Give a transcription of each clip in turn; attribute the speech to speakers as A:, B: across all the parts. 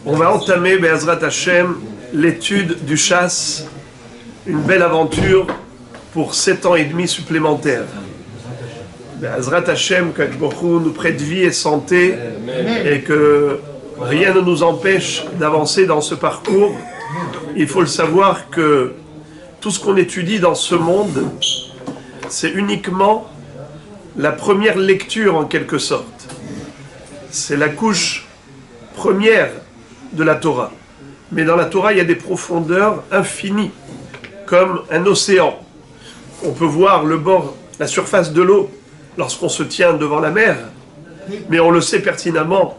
A: On va entamer, Be'ezrat Hashem, l'étude du chasse, une belle aventure pour 7 ans et demi supplémentaires. Be'ezrat Hashem, qu'Akbochou nous prête vie et santé, et que rien ne nous empêche d'avancer dans ce parcours. Il faut le savoir que tout ce qu'on étudie dans ce monde, c'est uniquement la première lecture en quelque sorte. C'est la couche première de la Torah. Mais dans la Torah, il y a des profondeurs infinies, comme un océan. On peut voir le bord, la surface de l'eau lorsqu'on se tient devant la mer, mais on le sait pertinemment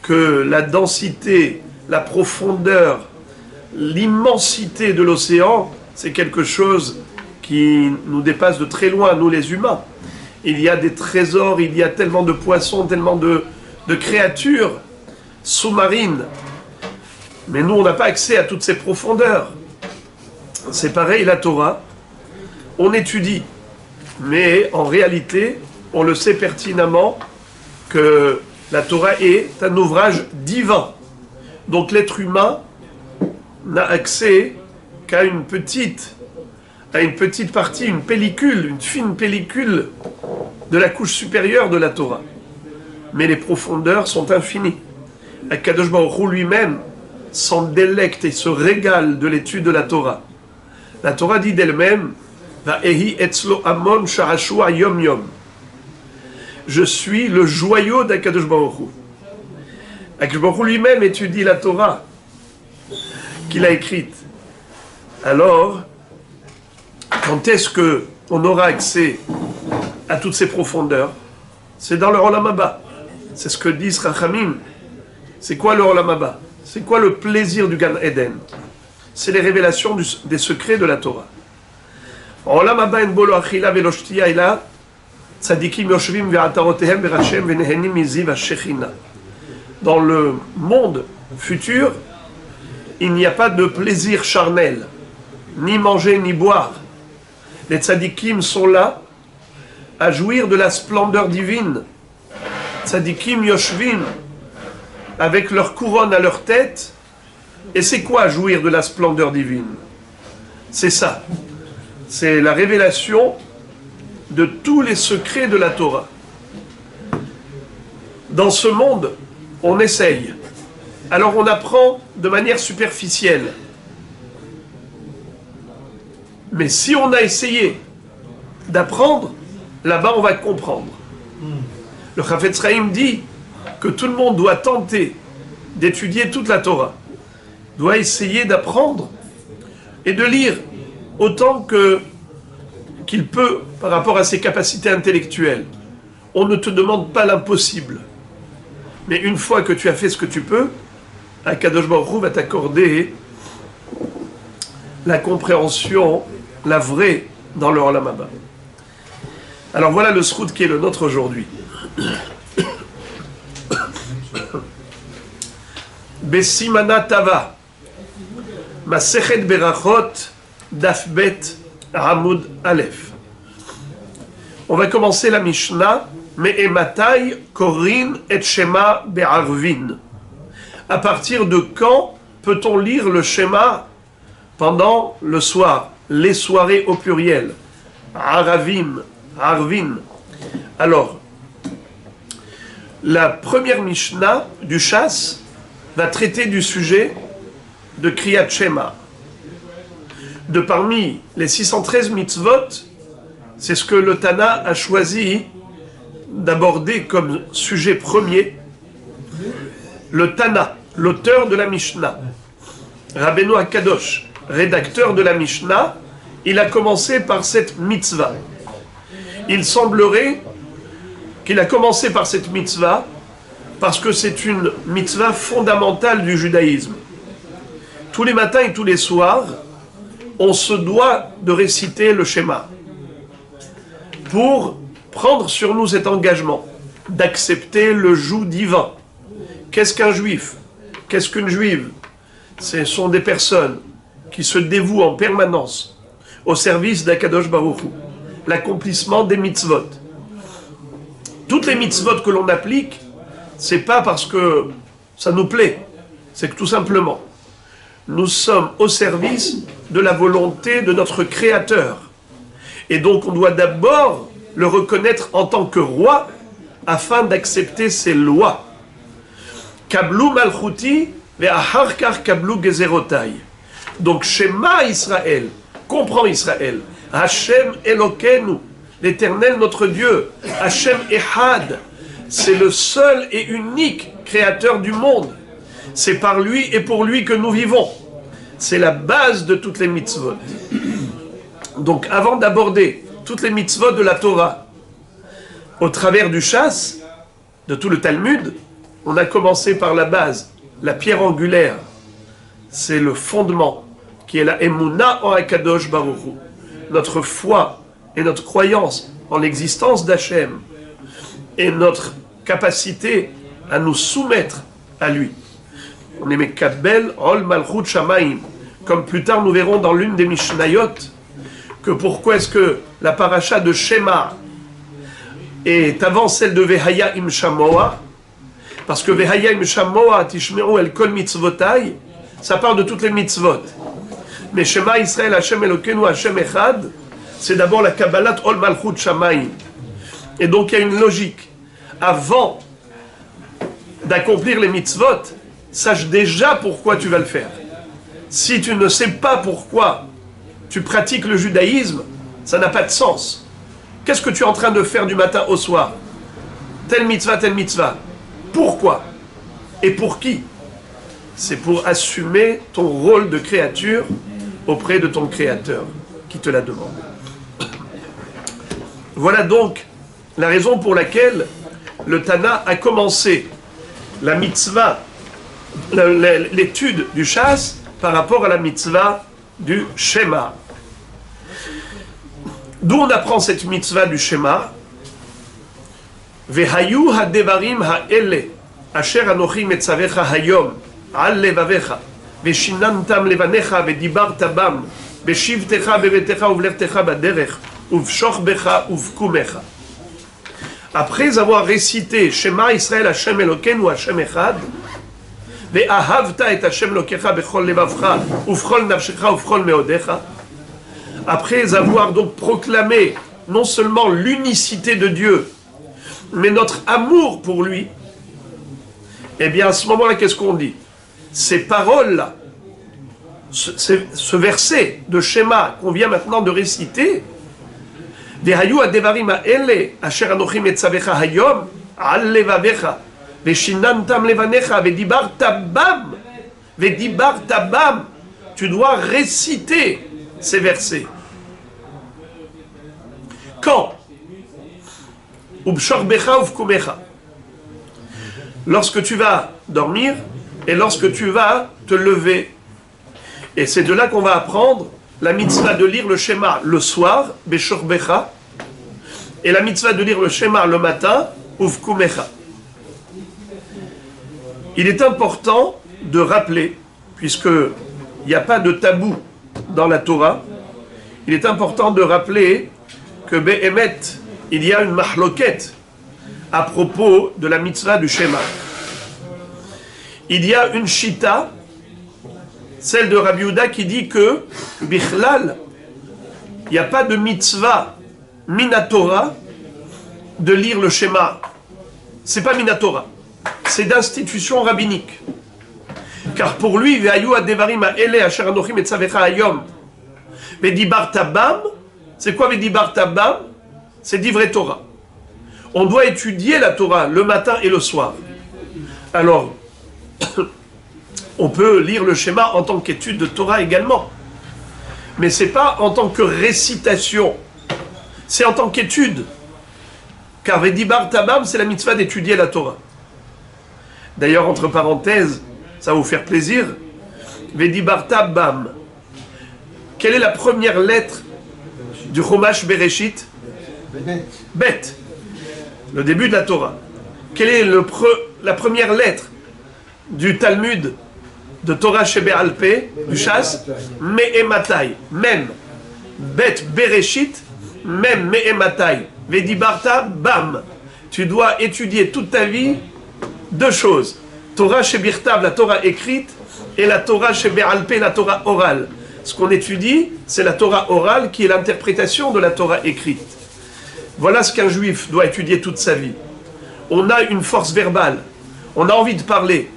A: que la densité, la profondeur, l'immensité de l'océan, c'est quelque chose qui nous dépasse de très loin, nous les humains. Il y a des trésors, il y a tellement de poissons, tellement de créatures sous-marines. Mais nous, on n'a pas accès à toutes ces profondeurs. C'est pareil, la Torah, on étudie. Mais en réalité, on le sait pertinemment que la Torah est un ouvrage divin. Donc l'être humain n'a accès qu'à une petite partie, une pellicule, une fine pellicule de la couche supérieure de la Torah. Mais les profondeurs sont infinies. Akadosh Baruch Hu lui-même s'en délecte et se régale de l'étude de la Torah. La Torah dit d'elle-même Va'ehi etzlo amon sharashua yom yom. Je suis le joyau d'Akadosh Baruch Hu. Akadosh Baruch Hu lui-même étudie la Torah qu'il a écrite. Alors, quand est-ce qu'on aura accès à toutes ces profondeurs? C'est dans le Olam Haba. C'est ce que disent Rachamim. C'est quoi le Olam Haba? C'est quoi le plaisir du Gan Eden? C'est les révélations des secrets de la Torah. Olam Haba en bolo achila velo shtiya ela tzadikim yoshvim ve'atarotehem verashem venehenim miziv hashechina. Dans le monde futur, il n'y a pas de plaisir charnel, ni manger ni boire. Les tzadikim sont là à jouir de la splendeur divine. Tzadikim yoshvim, avec leur couronne à leur tête. Et c'est quoi jouir de la splendeur divine? C'est ça. C'est la révélation de tous les secrets de la Torah. Dans ce monde, on essaye. Alors on apprend de manière superficielle. Mais si on a essayé d'apprendre, là-bas on va comprendre. Le Chafetz Chaim dit que tout le monde doit tenter d'étudier toute la Torah, doit essayer d'apprendre et de lire autant qu'il peut par rapport à ses capacités intellectuelles. On ne te demande pas l'impossible. Mais une fois que tu as fait ce que tu peux, Akadosh Baruch Hu va t'accorder la compréhension, la vraie, dans le Olam Haba. Alors voilà le srout qui est le nôtre aujourd'hui. Besimana Tava, Masechet Berachot, Daf Bet, Amud Aleph. On va commencer la Mishnah, Me'ematai Korin et Shema Be'arvin. À partir de quand peut-on lire le Shema pendant le soir, les soirées au pluriel? Aravim, Arvin. Alors, la première Mishnah du chasse va traiter du sujet de Kriyat Shema. De parmi les 613 mitzvot, c'est ce que le Tana a choisi d'aborder comme sujet premier. Le Tana, l'auteur de la Mishnah, Rabbeinu HaKadosh, rédacteur de la Mishnah, il a commencé par cette mitzvah. Il semblerait qu'il a commencé par cette mitzvah parce que c'est une mitzvah fondamentale du judaïsme. Tous les matins et tous les soirs, on se doit de réciter le schéma pour prendre sur nous cet engagement d'accepter le joug divin. Qu'est-ce qu'un juif? Qu'est-ce qu'une juive? Ce sont des personnes qui se dévouent en permanence au service d'Akadosh Baruch Hu, l'accomplissement des mitzvot. Toutes les mitzvot que l'on applique, c'est pas parce que ça nous plaît, C'est que tout simplement, nous sommes au service de la volonté de notre Créateur. Et donc on doit d'abord le reconnaître en tant que roi afin d'accepter ses lois. Kablu malchuti ve'achar kach kablu gezerotai. Donc Shema Israël, comprends Israël, Hashem Elokeinu, l'Éternel notre Dieu, Hashem Ehad, c'est le seul et unique créateur du monde. C'est par lui et pour lui que nous vivons. C'est la base de toutes les mitzvot. Donc avant d'aborder toutes les mitzvot de la Torah, au travers du chasse, de tout le Talmud, on a commencé par la base, la pierre angulaire. C'est le fondement, qui est la Emunah en Akadosh Baruch Hu. Notre foi et notre croyance en l'existence d'Hachem et notre capacité à nous soumettre à lui. On est Mekabel Ol Malchut Shamaim. Comme plus tard nous verrons dans l'une des Mishnayot, que pourquoi est-ce que la paracha de Shema est avant celle de Vehaya im Shamoa? Parce que Vehaya im Shamoa Tishmeru el Kol Mitzvotai, ça parle de toutes les mitzvot. Mais Shema Israël Hashem Elokeinu Hashem Echad, c'est d'abord la Kabbalat Ol Malchut Shamaim. Et donc il y a une logique. Avant d'accomplir les mitzvot, sache déjà pourquoi tu vas le faire. Si tu ne sais pas pourquoi tu pratiques le judaïsme, ça n'a pas de sens. Qu'est-ce que tu es en train de faire du matin au soir? Telle mitzvah, telle mitzvah. Pourquoi? Et pour qui? C'est pour assumer ton rôle de créature auprès de ton Créateur qui te la demande. Voilà donc la raison pour laquelle le Tana a commencé la mitzvah, l'étude du chasse par rapport à la mitzvah du Shema. D'où on apprend cette mitzvah du Shema? Vehayu hadevarim ha'ele asher anochi metzavecha hayom al levavecha veshinantam levanecha vedibarta bam beshivtecha bevetecha uvlertecha baderech uvshochbecha uvkumecha. Après avoir récité Shema Israël Hashem Elokeinu Hashem Echad, ve'ahavta et Hashem Elokecha bechol levavcha uvchol nafshecha uvchol meodecha, après avoir donc proclamé non seulement l'unicité de Dieu, mais notre amour pour lui, eh bien à ce moment-là, qu'est-ce qu'on dit? Ces paroles-là, ce verset de Shema qu'on vient maintenant de réciter, Vehayu adevarim ha'ele asher anochi metzavecha hayom al levavecha veshinantam levanecha vedibarta bam, tu dois réciter ces versets. Quand? Ubshorbecha uvkumecha. Lorsque tu vas dormir et lorsque tu vas te lever. Et c'est de là qu'on va apprendre la mitzvah de lire le Shema le soir, Beshorbecha, et la mitzvah de lire le Shema le matin, Uvkumecha. Il est important de rappeler, puisqu'il n'y a pas de tabou dans la Torah, il est important de rappeler que Be'emet, il y a une mahloket à propos de la mitzvah du Shema. Il y a une shita, celle de Rabbi Yehuda, qui dit que Bichlal, il n'y a pas de mitzvah minatora de lire le Shema. C'est pas minatora, c'est d'institution rabbinique. Car pour lui, Vehayu adevarim ha'ele asher anochi metzavecha hayom vedibarta bam, c'est quoi Vedibarta bam? C'est d'ivrer Torah. On doit étudier la Torah le matin et le soir. Alors, on peut lire le schéma en tant qu'étude de Torah également. Mais ce n'est pas en tant que récitation. C'est en tant qu'étude. Car Vedibarta bam, c'est la mitzvah d'étudier la Torah. D'ailleurs, entre parenthèses, ça va vous faire plaisir. Vedibarta bam. Quelle est la première lettre du Chumash Bereshit? Bet. Le début de la Torah. Quelle est la première lettre du Talmud de Torah Shebe'al Peh, du Shas? Me'ematai. Même. Bet Bereshit. Même Me'ematai. Vedibarta bam. Tu dois étudier toute ta vie deux choses. Torah chez Birtav, la Torah écrite, et la Torah chez Be'alpé, la Torah orale. Ce qu'on étudie, c'est la Torah orale qui est l'interprétation de la Torah écrite. Voilà ce qu'un juif doit étudier toute sa vie. On a une force verbale, on a envie de parler,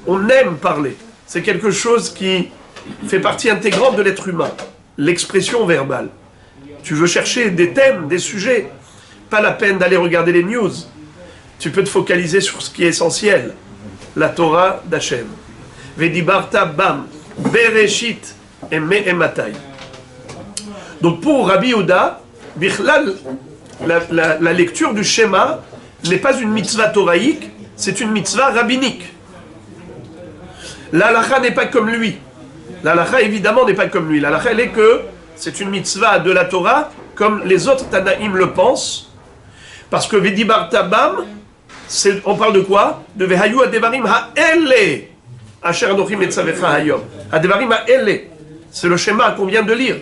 A: on aime parler. C'est quelque chose qui fait partie intégrante de l'être humain, l'expression verbale. Tu veux chercher des thèmes, des sujets, pas la peine d'aller regarder les news. Tu peux te focaliser sur ce qui est essentiel, la Torah d'Hachem. Vedibarta bam, bereshit et me'ematai. Donc pour Rabbi Yehuda, Bichlal, la lecture du schéma n'est pas une mitzvah toraïque, c'est une mitzvah rabbinique. L'halakha n'est pas comme lui. L'halakha évidemment n'est pas comme lui. L'halakha elle est que c'est une mitzvah de la Torah comme les autres Tanaïm le pensent. Parce que Vedibarta bam, on parle de quoi? De Vehayu adevarim ha'ele asher anochim etzavecha hayom. Adevarim ha'ele. C'est le schéma qu'on vient de lire.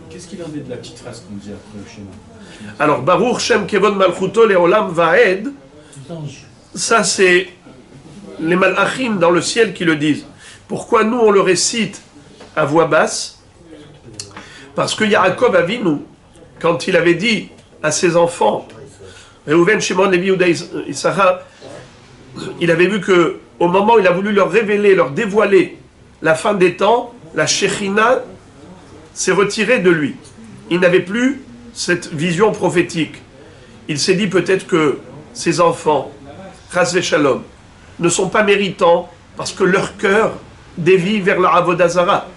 B: Qu'est-ce qu'il en est de la petite phrase qu'on dit après le schéma?
A: Alors, Baruch Shem Kevod Malchuto Leolam Vaed, ça c'est les malachim dans le ciel qui le disent. Pourquoi nous on le récite à voix basse? Parce que Yaakov Avinu, quand il avait dit à ses enfants, Reuven, Shimon, Lévi, Yehuda, Issachar, il avait vu que au moment où il a voulu leur révéler, leur dévoiler la fin des temps, la Shekhinah s'est retirée de lui. Il n'avait plus cette vision prophétique. Il s'est dit peut-être que ses enfants, Chas v'Shalom, ne sont pas méritants parce que leur cœur dévie vers la Avodah Zara.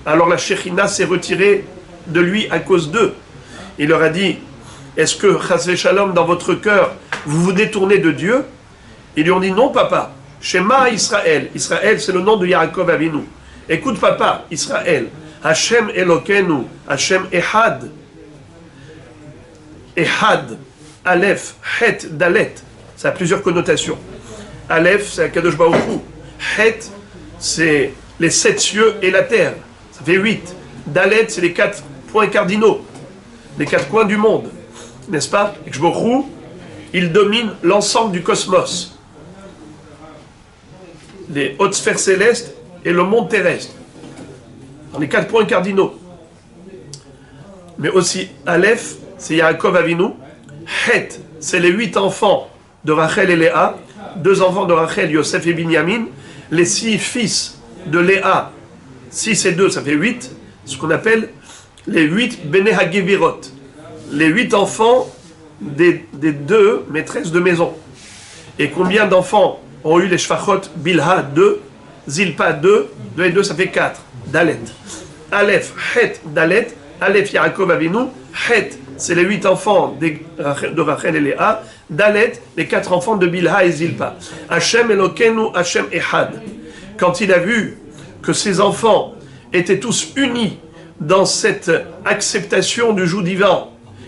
A: Alors la Shekhinah s'est retirée de lui à cause d'eux. Il leur a dit, est-ce que Chas v'Shalom, dans votre cœur, vous vous détournez de Dieu? Ils lui ont dit, non papa, Shema Israël. Israël c'est le nom de Yaakov Avinu. Écoute papa, Israël, Hashem Elokenu, Hashem Ehad. Ehad, Aleph, Het, Dalet, ça a plusieurs connotations. Aleph, c'est Akadosh Baruch Hu. Het, c'est les 7 cieux et la terre. Ça fait 8. Dalet, c'est les 4 points cardinaux, les 4 coins du monde. N'est-ce pas? Akadosh Baruch Hu, il domine l'ensemble du cosmos. Les hautes sphères célestes et le monde terrestre. Dans les 4 points cardinaux. Mais aussi Aleph, c'est Yaakov Avinu. Het, c'est les 8 enfants de Rachel et Léa. 2 enfants de Rachel, Yosef et Binyamin. Les 6 fils de Léa. 6 et 2, ça fait 8. Ce qu'on appelle les 8 Bene Hagevirot. Les 8 enfants des 2 maîtresses de maison. Et combien d'enfants ont eu les Shfachot? Bilha 2, Zilpa 2, 2 et 2 ça fait 4. Dalet. Aleph, Het, Dalet. Aleph, Yaakov Avinu. Het, c'est les 8 enfants de Rachel et Léa. Dalet, les 4 enfants de Bilha et Zilpa. Hashem Elokenu, Hashem Ehad. Quand il a vu que ses enfants étaient tous unis dans cette acceptation du joug divin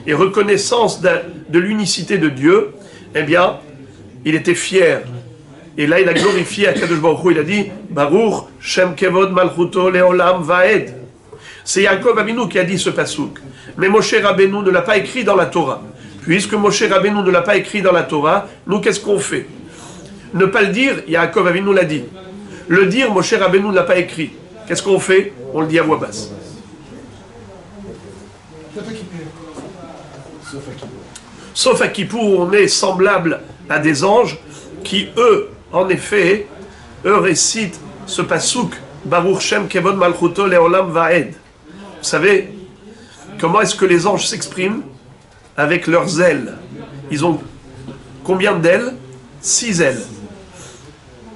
A: et reconnaissance de l'unicité de Dieu, eh bien, il était fier. Et là, il a glorifié Akadosh Baruch Hu. Il a dit, Baruch Shem Kevod Malchuto Leolam Vaed. C'est Yaakov Avinu qui a dit ce pasouk. Mais Moshe Rabbeinu ne l'a pas écrit dans la Torah. Puisque Moshe Rabbeinu ne l'a pas écrit dans la Torah, nous, qu'est-ce qu'on fait? Ne pas le dire, Yaakov Avinu l'a dit. Le dire, Moshe Rabbeinu ne l'a pas écrit. Qu'est-ce qu'on fait? On le dit à voix basse. Sauf à Kippour, on est semblable à des anges qui, eux, en effet, eux récitent ce pasouk Baruch Shem Kevod Malchuto Leolam Vaed. Vous savez, comment est-ce que les anges s'expriment? Avec leurs ailes. Ils ont combien d'ailes? 6 ailes.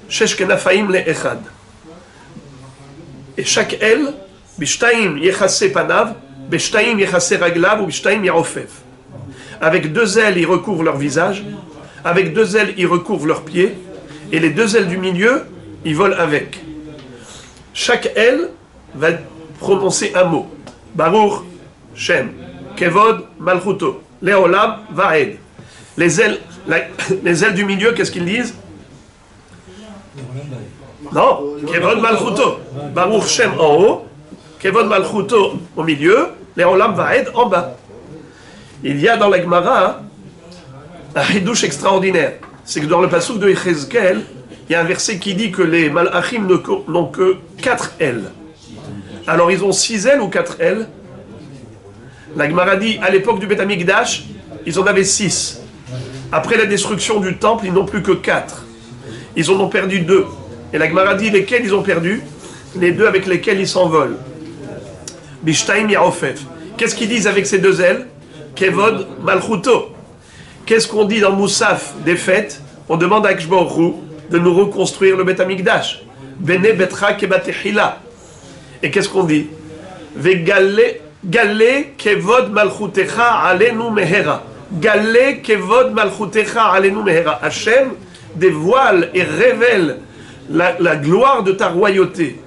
A: Shesh kenafaim le'echad. Et chaque aile, bishtaim yechase panav, bishtaim yechase raglav, ou bishtaim yarofef. Avec 2 ailes, ils recouvrent leur visage. Avec 2 ailes, ils recouvrent leurs pieds. Et les 2 ailes du milieu, ils volent avec. Chaque aile va prononcer un mot. Baruch Shem Kevod Malchuto Leolam Vaed. Les ailes du milieu, qu'est-ce qu'ils disent? Non, Kevod Malchuto. Baruch Shem en haut, Kevod Malchuto au milieu, Leolam Vaed en bas. Il y a dans la Gemara un hidouche extraordinaire. C'est que dans le passouk de Yechezkel, il y a un verset qui dit que les malachim n'ont que 4 ailes. Alors ils ont 6 ailes ou 4 ailes? La Gemara dit, à l'époque du Beth Amikdash, ils en avaient 6. Après la destruction du temple, ils n'ont plus que 4. Ils en ont perdu 2. Et la Gemara dit, lesquels ils ont perdu? Les 2 avec lesquels ils s'envolent. Bishtaim Yaofef. Qu'est-ce qu'ils disent avec ces 2 ailes? Kevod Malchuto. Qu'est-ce qu'on dit dans Moussaf des fêtes? On demande à Akshborou de nous reconstruire le Beth Amikdash. Bene Betra Kebatechila. Et qu'est-ce qu'on dit? Gale Kevod Malchutecha Alenu Mehera. Gale Kevod Malchutecha Alenu Mehera. Hachem dévoile et révèle la gloire de ta royauté.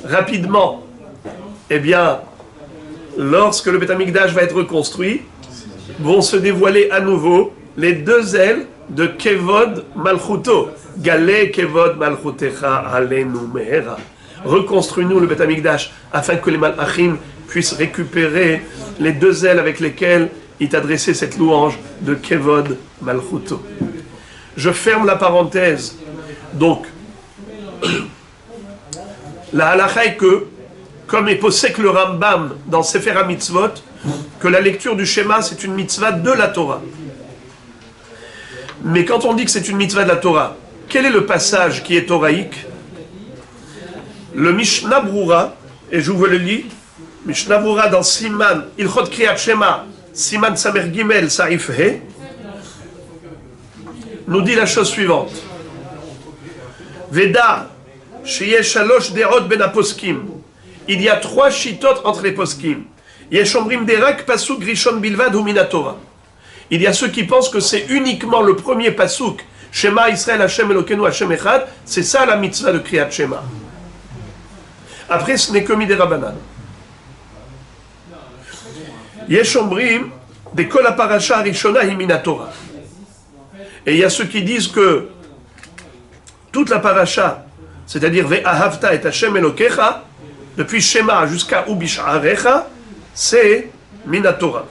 A: Rapidement. Eh bien, lorsque le Beth Amikdash va être reconstruit, vont se dévoiler à nouveau les 2 ailes de Kevod Malchuto. Gale Kevod Malchutecha Alenu Mehera. Reconstruis-nous le Beth Amikdash afin que les Malachim puissent récupérer les 2 ailes avec lesquelles il t'a adressé cette louange de Kevod Malchuto. Je ferme la parenthèse. Donc, la halakha est que, comme est possèque le Rambam dans Sefer HaMitzvot, que la lecture du Shema c'est une mitzvah de la Torah. Mais quand on dit que c'est une mitzvah de la Torah, quel est le passage qui est toraïque? Le Mishnah Brura, et je vous le lis, Mishnah Brura dans Siman, Ilchot Kriyat Shema, Siman Samer Gimel Sarif He, nous dit la chose suivante. Veda, Sheye Shalosh Derot Ben Aposkim. Il y a 3 shitot entre les poskim. Yesh Omrim Derak Pasuk Rishon Bilvad Hu Mina Torah. Il y a ceux qui pensent que c'est uniquement le premier pasuk, Shema Israël Hashem Elokeinu Hashem Echad, c'est ça la mitzvah de Kriyat Shema. Après, ce n'est que Midera Banan. Yesh Omrim de Kol HaParasha Rishona Hi Mina Torah. Et il y a ceux qui disent que toute la parasha, c'est-à-dire Ve'ahavta et Hashem Elokecha, depuis Shema jusqu'à Ubish'arecha, c'est Mina Torah.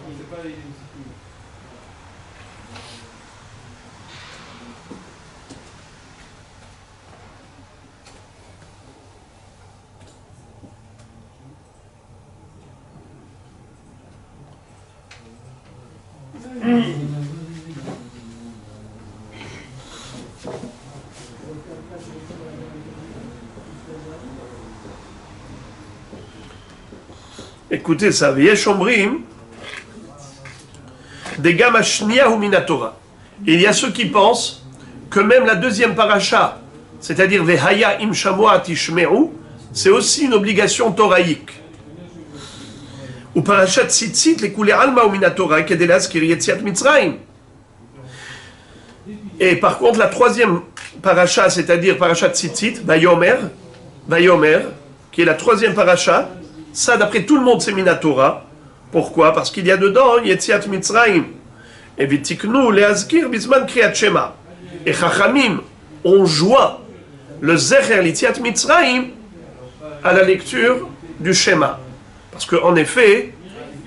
A: Écoutez ça, Yesh Omrim, des Gamashnia ou Minatora. Il y a ceux qui pensent que même la deuxième paracha, c'est-à-dire Vehaya im Shamua Tishmeru, c'est aussi une obligation toraïque. Ou parachat Tzitzit, les coulées Alma ou Minatora, Kedelas Kiryetziat Mitzrayim. Et par contre, la troisième paracha, c'est-à-dire parachat Tzitzit, Vayomer, qui est la troisième paracha, ça, d'après tout le monde, c'est Minatora. Pourquoi? Parce qu'il y a dedans Yetziat Mitzrayim. Et Vitiknu leazkir bisman kriyat Shema. Et Chachamim ont joint le Zecher Yetziat Mitzrayim à la lecture du Shema. Parce qu'en effet,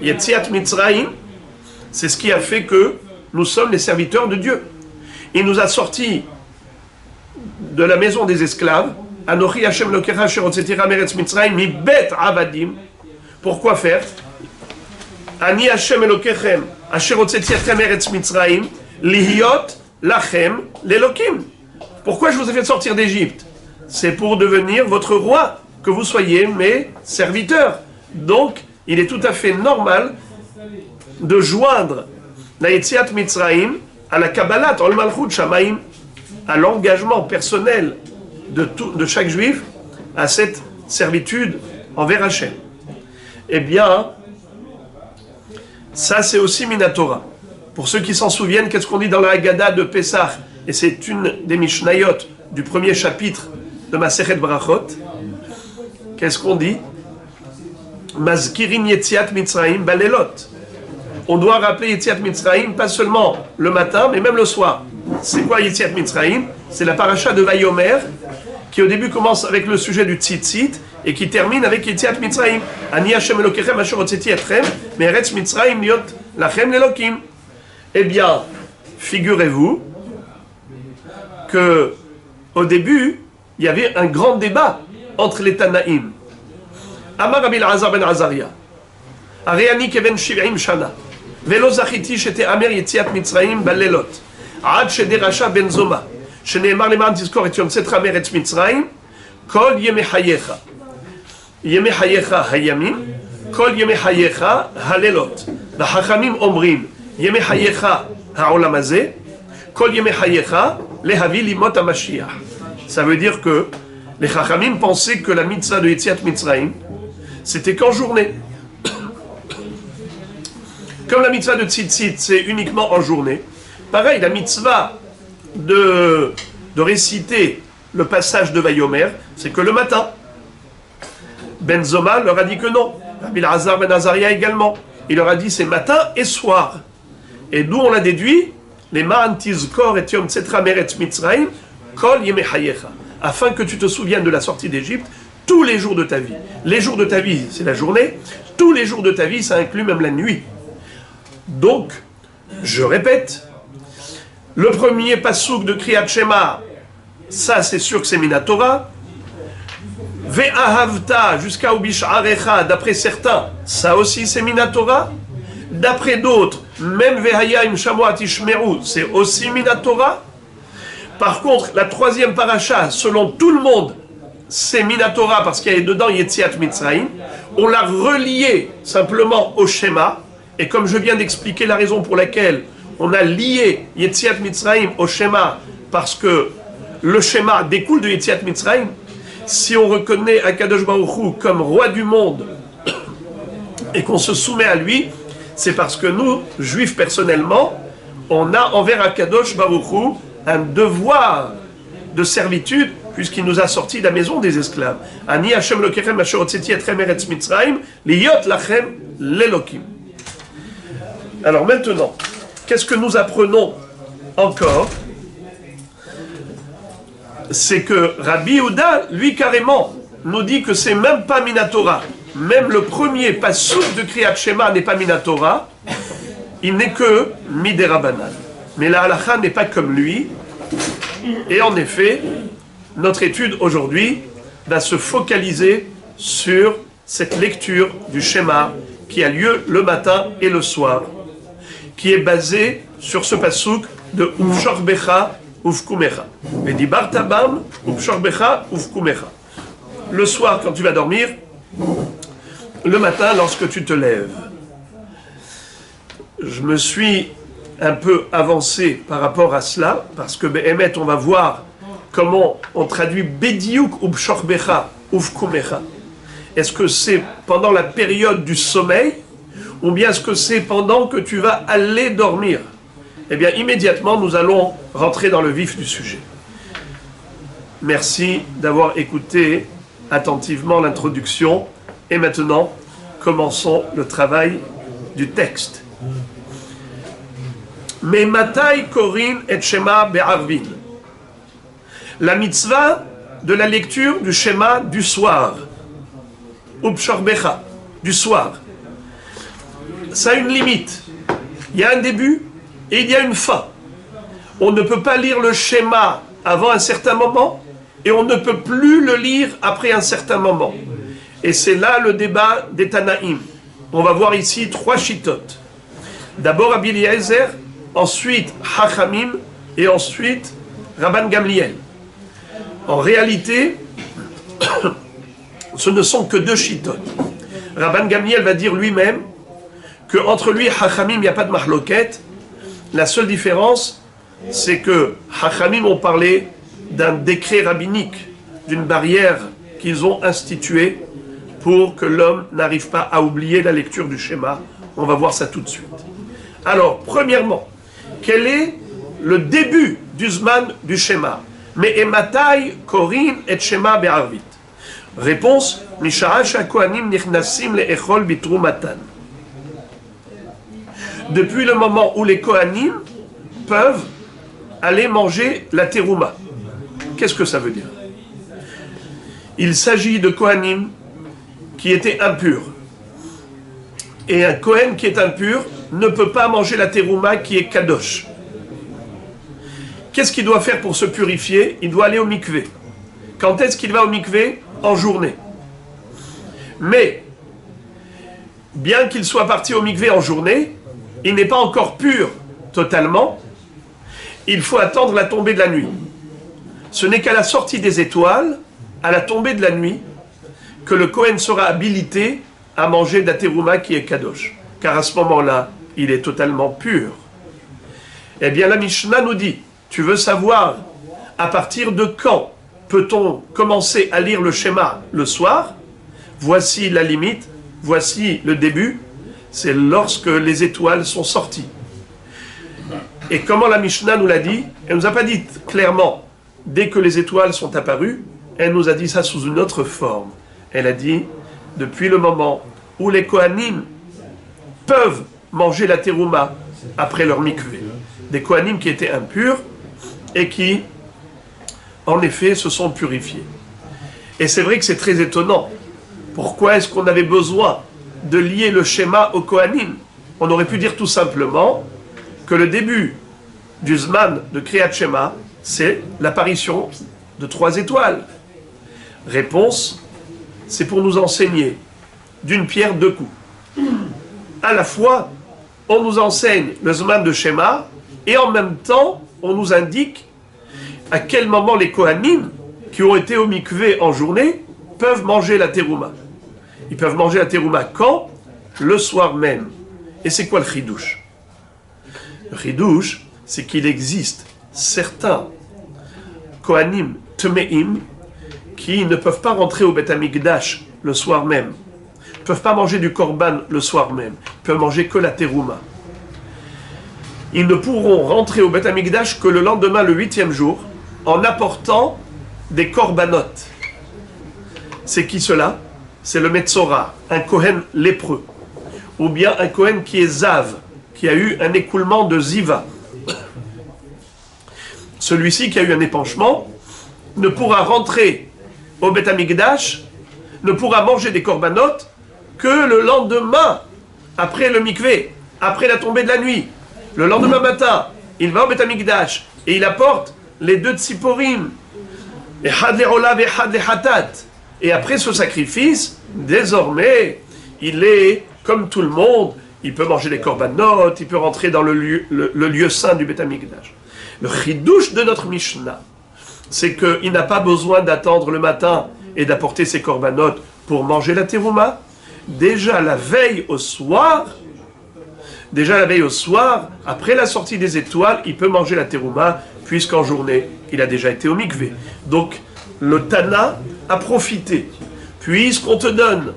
A: Yetziat Mitzrayim, c'est ce qui a fait que nous sommes les serviteurs de Dieu. Il nous a sortis de la maison des esclaves. Anochi Hashem Lokecha Asher Hotzeticha Meretz Mitzrayim mi bet avadim. Pourquoi faire? Ani Hashem Elokechem Asher Hotzeticha Meretz Mitzrayim lihiot lachem lelokim. Pourquoi je vous ai fait sortir d'Égypte? C'est pour devenir votre roi, que vous soyez mes serviteurs. Donc, il est tout à fait normal de joindre la Yetziat Mitzrayim à la Kabbalat, Ol Malchut Shamaim, à l'engagement personnel de chaque juif à cette servitude envers Hachem. Eh bien, ça c'est aussi Minatora. Pour ceux qui s'en souviennent, qu'est-ce qu'on dit dans la Haggadah de Pessah? Et c'est une des Mishnayot du premier chapitre de Masechet Brachot. Qu'est-ce qu'on dit? Mazkirin Yetziat Mitzrayim Balelot. On doit rappeler Yetziat Mitzrayim pas seulement le matin, mais même le soir. C'est quoi Yetziat Mitzrayim? C'est la paracha de Vayomer, qui au début commence avec le sujet du Tzitzit, et qui termine avec Yetziat Mitzrayim. Ani Hashem Elokechem Asher Hotzeti Etchem Meretz Mitzrayim Liot Lachem Lelokim. Eh bien, figurez-vous que au début, il y avait un grand débat entre les Tanaïm. Amar Rabbi Elazar ben Azaria, Areani keven 70 shana, velo zachiti shete amer yetziat Mitzrayim balelot, ad shederasha ben Zoma, שנאמר למען תזכור את יום צאתך מארץ מצרים, כל ימי חייך. ימי חייך הימים, כל ימי חייך הלילות. והחכמים אומרים, ימי חייך העולם הזה, כל ימי חייך להביא לימות המשיח. Ça veut dire que les Chachamim pensaient que la mitzvah de Yetziat Mitzrayim, c'était qu'en journée. Comme la mitzvah de Tzitzit, c'est uniquement en journée. Pareil, la mitzvah de réciter le passage de Vayomer, c'est que le matin. Ben Zoma leur a dit que non. Rabbi Elazar ben Azaria également. Il leur a dit c'est matin et soir. Et d'où on l'a déduit, les ma'an tizkor et yom tzetra meretz Mitzrayim, kol yemei chayecha. Afin que tu te souviennes de la sortie d'Égypte tous les jours de ta vie. Les jours de ta vie, c'est la journée. Tous les jours de ta vie, ça inclut même la nuit. Donc, je répète, le premier pasouk de Kriyat Shema, ça c'est sûr que c'est Minatora. Ve'ahavta jusqu'à Ubish'arecha, d'après certains, ça aussi c'est Minatora. D'après d'autres, même Ve'haya im shamoat ishmeru, c'est aussi Minatora. Par contre, la troisième paracha, selon tout le monde, c'est Minatora parce qu'il y a dedans Yetziat Mitzrayim. On l'a relié simplement au schéma. Et comme je viens d'expliquer la raison pour laquelle on a lié Yetziat Mitzrayim au schéma, parce que le schéma découle de Yetziat Mitzrayim, si on reconnaît Akadosh Baruch Hu comme roi du monde et qu'on se soumet à lui, c'est parce que nous, juifs personnellement, on a envers Akadosh Baruch Hu un devoir de servitude puisqu'il nous a sortis de la maison des esclaves. Ani Hashem Lokechem asher hotzeti etchem eretz Mitzrayim liyot lachem lelokim. Alors maintenant, qu'est-ce que nous apprenons encore? C'est que Rabbi Yehuda, lui carrément, nous dit que c'est même pas Minatora. Même le premier pasouk de Kriyat Shema n'est pas Minatora. Il n'est que Miderabanan. Mais la halakha n'est pas comme lui. Et en effet, notre étude aujourd'hui va se focaliser sur cette lecture du schéma qui a lieu le matin et le soir, qui est basée sur ce pasouk de Uvshorbecha Uvkumecha. Vedibartabam Uvshorbecha Uvkumecha. Le soir quand tu vas dormir, le matin lorsque tu te lèves. Je me suis un peu avancé par rapport à cela, parce que Behemet, on va voir comment on traduit Bediuk Uvshorbecha Uvkumecha. Est-ce que c'est pendant la période du sommeil, ou bien est-ce que c'est pendant que tu vas aller dormir? Eh bien, immédiatement, nous allons rentrer dans le vif du sujet. Merci d'avoir écouté attentivement l'introduction. Et maintenant, commençons le travail du texte. Mais Matai Korin et Shema Be'arvin. La mitzvah de la lecture du schéma du soir. Upshorbecha, du soir. Ça a une limite. Il y a un début et il y a une fin. On ne peut pas lire le schéma avant un certain moment et on ne peut plus le lire après un certain moment. Et c'est là le débat des Tanaïm. On va voir ici 3 chitotes. D'abord Rabbi Eliezer, ensuite Chachamim et ensuite Rabban Gamliel. En réalité, ce ne sont que 2 chitotes. Rabban Gamliel va dire lui-même qu'entre lui et Chachamim, il n'y a pas de mahloket. La seule différence, c'est que Chachamim ont parlé d'un décret rabbinique, d'une barrière qu'ils ont instituée pour que l'homme n'arrive pas à oublier la lecture du schéma. On va voir ça tout de suite. Alors, premièrement, quel est le début du Zman du schéma? Mais ematai korin et shema be'arvit. Réponse, Misha'a shakohanim nichnasim le'echol bitrumatan. Depuis le moment où les Kohanim peuvent aller manger la terouma. Qu'est-ce que ça veut dire? Il s'agit de Kohanim qui étaient impurs. Et un Kohen qui est impur ne peut pas manger la terouma qui est kadosh. qu'est-ce qu'il doit faire pour se purifier? Il doit aller au mikvé. Quand est-ce qu'il va au mikvé? En journée. Mais, bien qu'il soit parti au mikvé en journée, il n'est pas encore pur totalement. Il faut attendre la tombée de la nuit. Ce n'est qu'à la sortie des étoiles, à la tombée de la nuit, que le Kohen sera habilité à manger de la terouma qui est kadosh. Car à ce moment-là, il est totalement pur. Eh bien, la Mishnah nous dit, tu veux savoir à partir de quand peut-on commencer à lire le schéma le soir? Voici la limite, voici le début, c'est lorsque les étoiles sont sorties. Et comment la Mishnah nous l'a dit? Elle ne nous a pas dit clairement, dès que les étoiles sont apparues, elle nous a dit ça sous une autre forme. Elle a dit, depuis le moment où les Kohanim peuvent manger la terouma après leur mikvé, des Kohanim qui étaient impurs et qui, en effet, se sont purifiés. Et c'est vrai que c'est très étonnant. Pourquoi est-ce qu'on avait besoin de lier le schéma au Kohanim? On aurait pu dire tout simplement que le début du Zman de Kriyat Shema, c'est l'apparition de 3 étoiles. Réponse, c'est pour nous enseigner d'une pierre 2 coups. À la fois, on nous enseigne le Zman de Shema, et en même temps, on nous indique à quel moment les Kohanim, qui ont été au mikvé en journée, peuvent manger la terouma. Ils peuvent manger la terouma quand? Le soir même. Et c'est quoi le chidouche? Le chidouche, c'est qu'il existe certains Kohanim Tmeim qui ne peuvent pas rentrer au Beth Amikdash le soir même. Ils ne peuvent pas manger du korban le soir même. Ils peuvent manger que la terouma. Ils ne pourront rentrer au Beth Amikdash que le lendemain, le 8e jour, en apportant des korbanot. C'est qui cela? C'est le Metzora, un Kohen lépreux. Ou bien un Kohen qui est Zav, qui a eu un écoulement de Ziva. Celui-ci qui a eu un épanchement ne pourra rentrer au Beth Amikdash, ne pourra manger des korbanot que le lendemain, après le mikvé, après la tombée de la nuit. Le lendemain matin, il va au Beth Amikdash et il apporte les 2 tsiporim, et had le olav et had le hatat. Et après ce sacrifice, désormais, il est comme tout le monde. Il peut manger les korbanot, il peut rentrer dans le lieu saint du Beth Amikdash. Le chidouche de notre Mishnah, c'est qu'il n'a pas besoin d'attendre le matin et d'apporter ses korbanot pour manger la terouma. Déjà la veille au soir, après la sortie des étoiles, il peut manger la terouma, puisqu'en journée, il a déjà été au mikvé. Donc, le Tana a profité. Puisqu'on te donne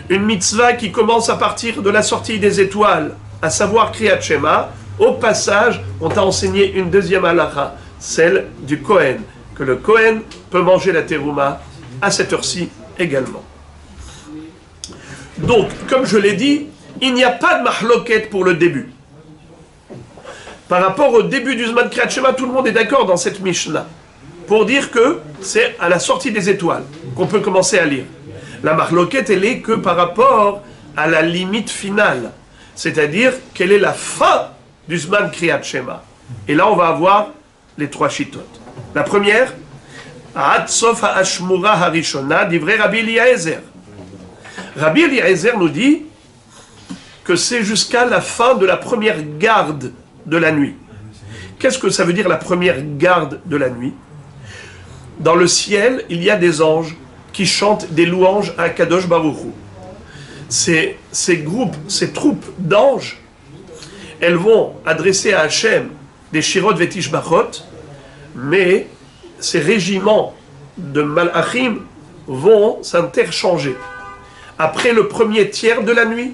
A: une mitzvah qui commence à partir de la sortie des étoiles, à savoir Kriyat Shema, au passage, on t'a enseigné une deuxième halakha, celle du Kohen, que le Kohen peut manger la terouma à cette heure-ci également. Donc, comme je l'ai dit, il n'y a pas de mahloket pour le début. Par rapport au début du Zman Kriyat Shema, tout le monde est d'accord dans cette Mishnah, pour dire que c'est à la sortie des étoiles qu'on peut commencer à lire. La mahloket, elle est que par rapport à la limite finale, c'est-à-dire quelle est la fin du Zman Kriyat Shema. Et là, on va avoir les 3 shittot. La première, Ad Sof HaAshmura Harishona, divrei Rabbi Eliezer. Rabbi Eliezer nous dit que c'est jusqu'à la fin de la première garde de la nuit. Qu'est-ce que ça veut dire la première garde de la nuit? Dans le ciel, il y a des anges qui chantent des louanges à Kadosh Baruch Hu. Ces troupes d'anges, elles vont adresser à Hachem des Shirot Vetishbachot, mais ces régiments de Malachim vont s'interchanger. Après le premier tiers de la nuit,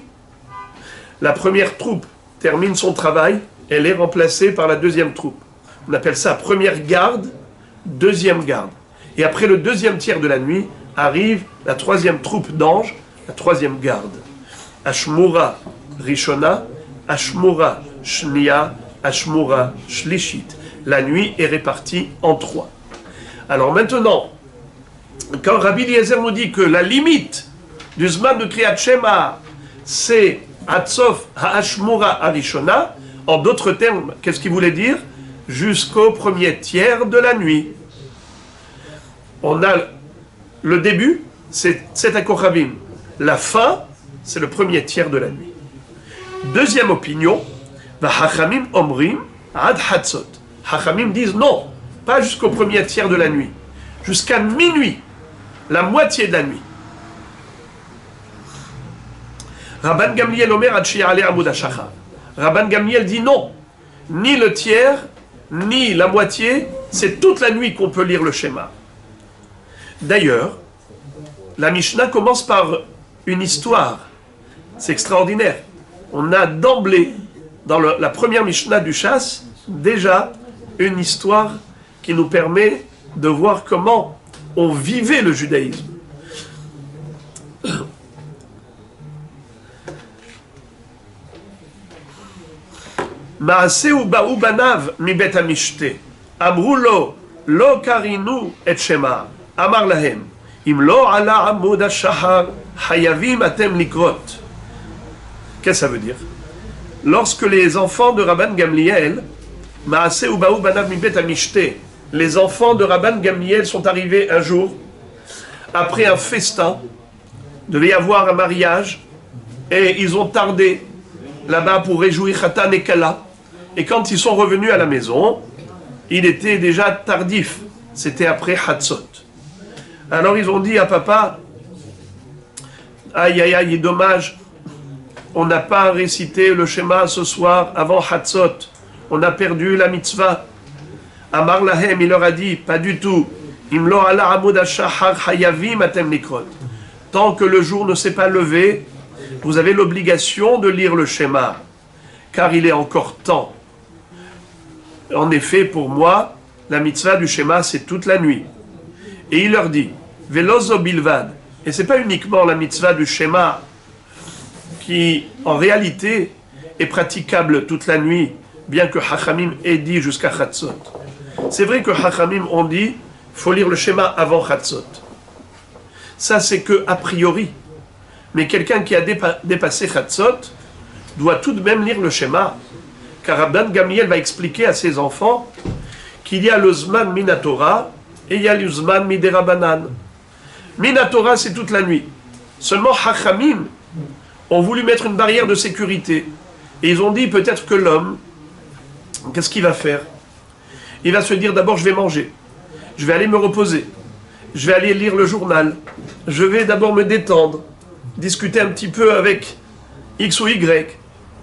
A: la première troupe termine son travail, elle est remplacée par la deuxième troupe. On appelle ça première garde, deuxième garde. Et après le deuxième tiers de la nuit, arrive la troisième troupe d'anges, la troisième garde. Ashmura Rishona, Ashmura Shnia, Ashmura Shlishit. La nuit est répartie en 3. Alors maintenant, quand Rabbi Eliezer nous dit que la limite du Zman de Kriyat Shema, c'est Atsof Ha'ashmura Arishona, en d'autres termes, qu'est-ce qu'il voulait dire? jusqu'au premier tiers de la nuit. On a le début, c'est Tset Kochavim. La fin, c'est le premier tiers de la nuit. Deuxième opinion, Hachamim Omrim Ad Hatzot. Hachamim disent non, pas jusqu'au premier tiers de la nuit, jusqu'à minuit, la moitié de la nuit. Rabban Gamliel Omer Ad Shi'ale Amud HaShachar. Rabban Gamliel dit non, ni le tiers, ni la moitié, c'est toute la nuit qu'on peut lire le schéma. D'ailleurs, la Mishnah commence par une histoire. C'est extraordinaire. On a d'emblée, dans la première Mishnah du Chasse, déjà une histoire qui nous permet de voir comment on vivait le judaïsme. Maaseu ba'u banav mi bet hamishte. Amru lo, lo karinu et shema. Amar lahem. Im lo ala amud hashahar, hayavim atem likrot. Qu'est-ce que ça veut dire? Lorsque les enfants de Rabban Gamliel, Maaseu ba'u banav mi bet hamishte, les enfants de Rabban Gamliel sont arrivés un jour, après un festin, devait y avoir un mariage, et ils ont tardé là-bas pour réjouir Khatan et Kala. Et quand ils sont revenus à la maison, il était déjà tardif. C'était après Hatzot. Alors ils ont dit à papa, aïe aïe aïe, dommage, on n'a pas récité le schéma ce soir avant Hatzot. On a perdu la mitzvah. Amar lahem, il leur a dit, pas du tout. Imlo ala amud hashachar hayavim atem likrot. Tant que le jour ne s'est pas levé, vous avez l'obligation de lire le schéma, car il est encore temps. En effet, pour moi, la mitzvah du schéma, c'est toute la nuit. Et il leur dit, Velozo bilvad, et c'est pas uniquement la mitzvah du schéma qui, en réalité, est praticable toute la nuit, bien que Hachamim ait dit jusqu'à Chatzot. C'est vrai que Hachamim ont dit, faut lire le schéma avant Chatzot. Ça, c'est que a priori. Mais quelqu'un qui a dépassé Chatzot doit tout de même lire le schéma. Car Rabban Gamliel va expliquer à ses enfants qu'il y a le Zman Minatora et il y a le Zman Miderabanan. Minatora, c'est toute la nuit. Seulement Hachamim ont voulu mettre une barrière de sécurité. Et ils ont dit peut-être que l'homme, qu'est-ce qu'il va faire? Il va se dire d'abord je vais manger, je vais aller me reposer, je vais aller lire le journal, je vais d'abord me détendre, discuter un petit peu avec X ou Y.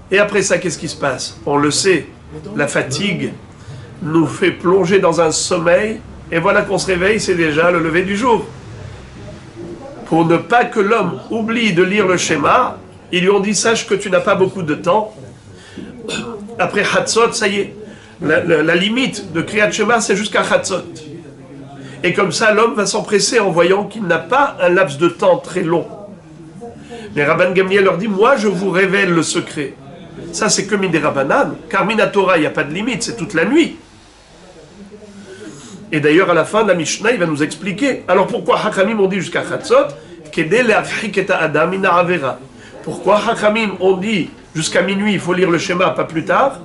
A: Et après ça, qu'est-ce qui se passe? On le sait, la fatigue nous fait plonger dans un sommeil, et voilà qu'on se réveille, c'est déjà le lever du jour. Pour ne pas que l'homme oublie de lire le schéma, ils lui ont dit, sache que tu n'as pas beaucoup de temps. Après Hatzot, ça y est, la limite de Kriyat Shema, c'est jusqu'à Hatzot. Et comme ça, l'homme va s'empresser en voyant qu'il n'a pas un laps de temps très long. Mais Rabban Gamliel leur dit, moi je vous révèle le secret. Ça c'est que Midé Rabbanan, car Minatora, il n'y a pas de limite, c'est toute la nuit. Et d'ailleurs à la fin de la Mishnah, il va nous expliquer. Alors pourquoi Hachamim ont dit jusqu'à Chatzot? Pourquoi Hachamim ont dit jusqu'à minuit, il faut lire le schéma, pas plus tard?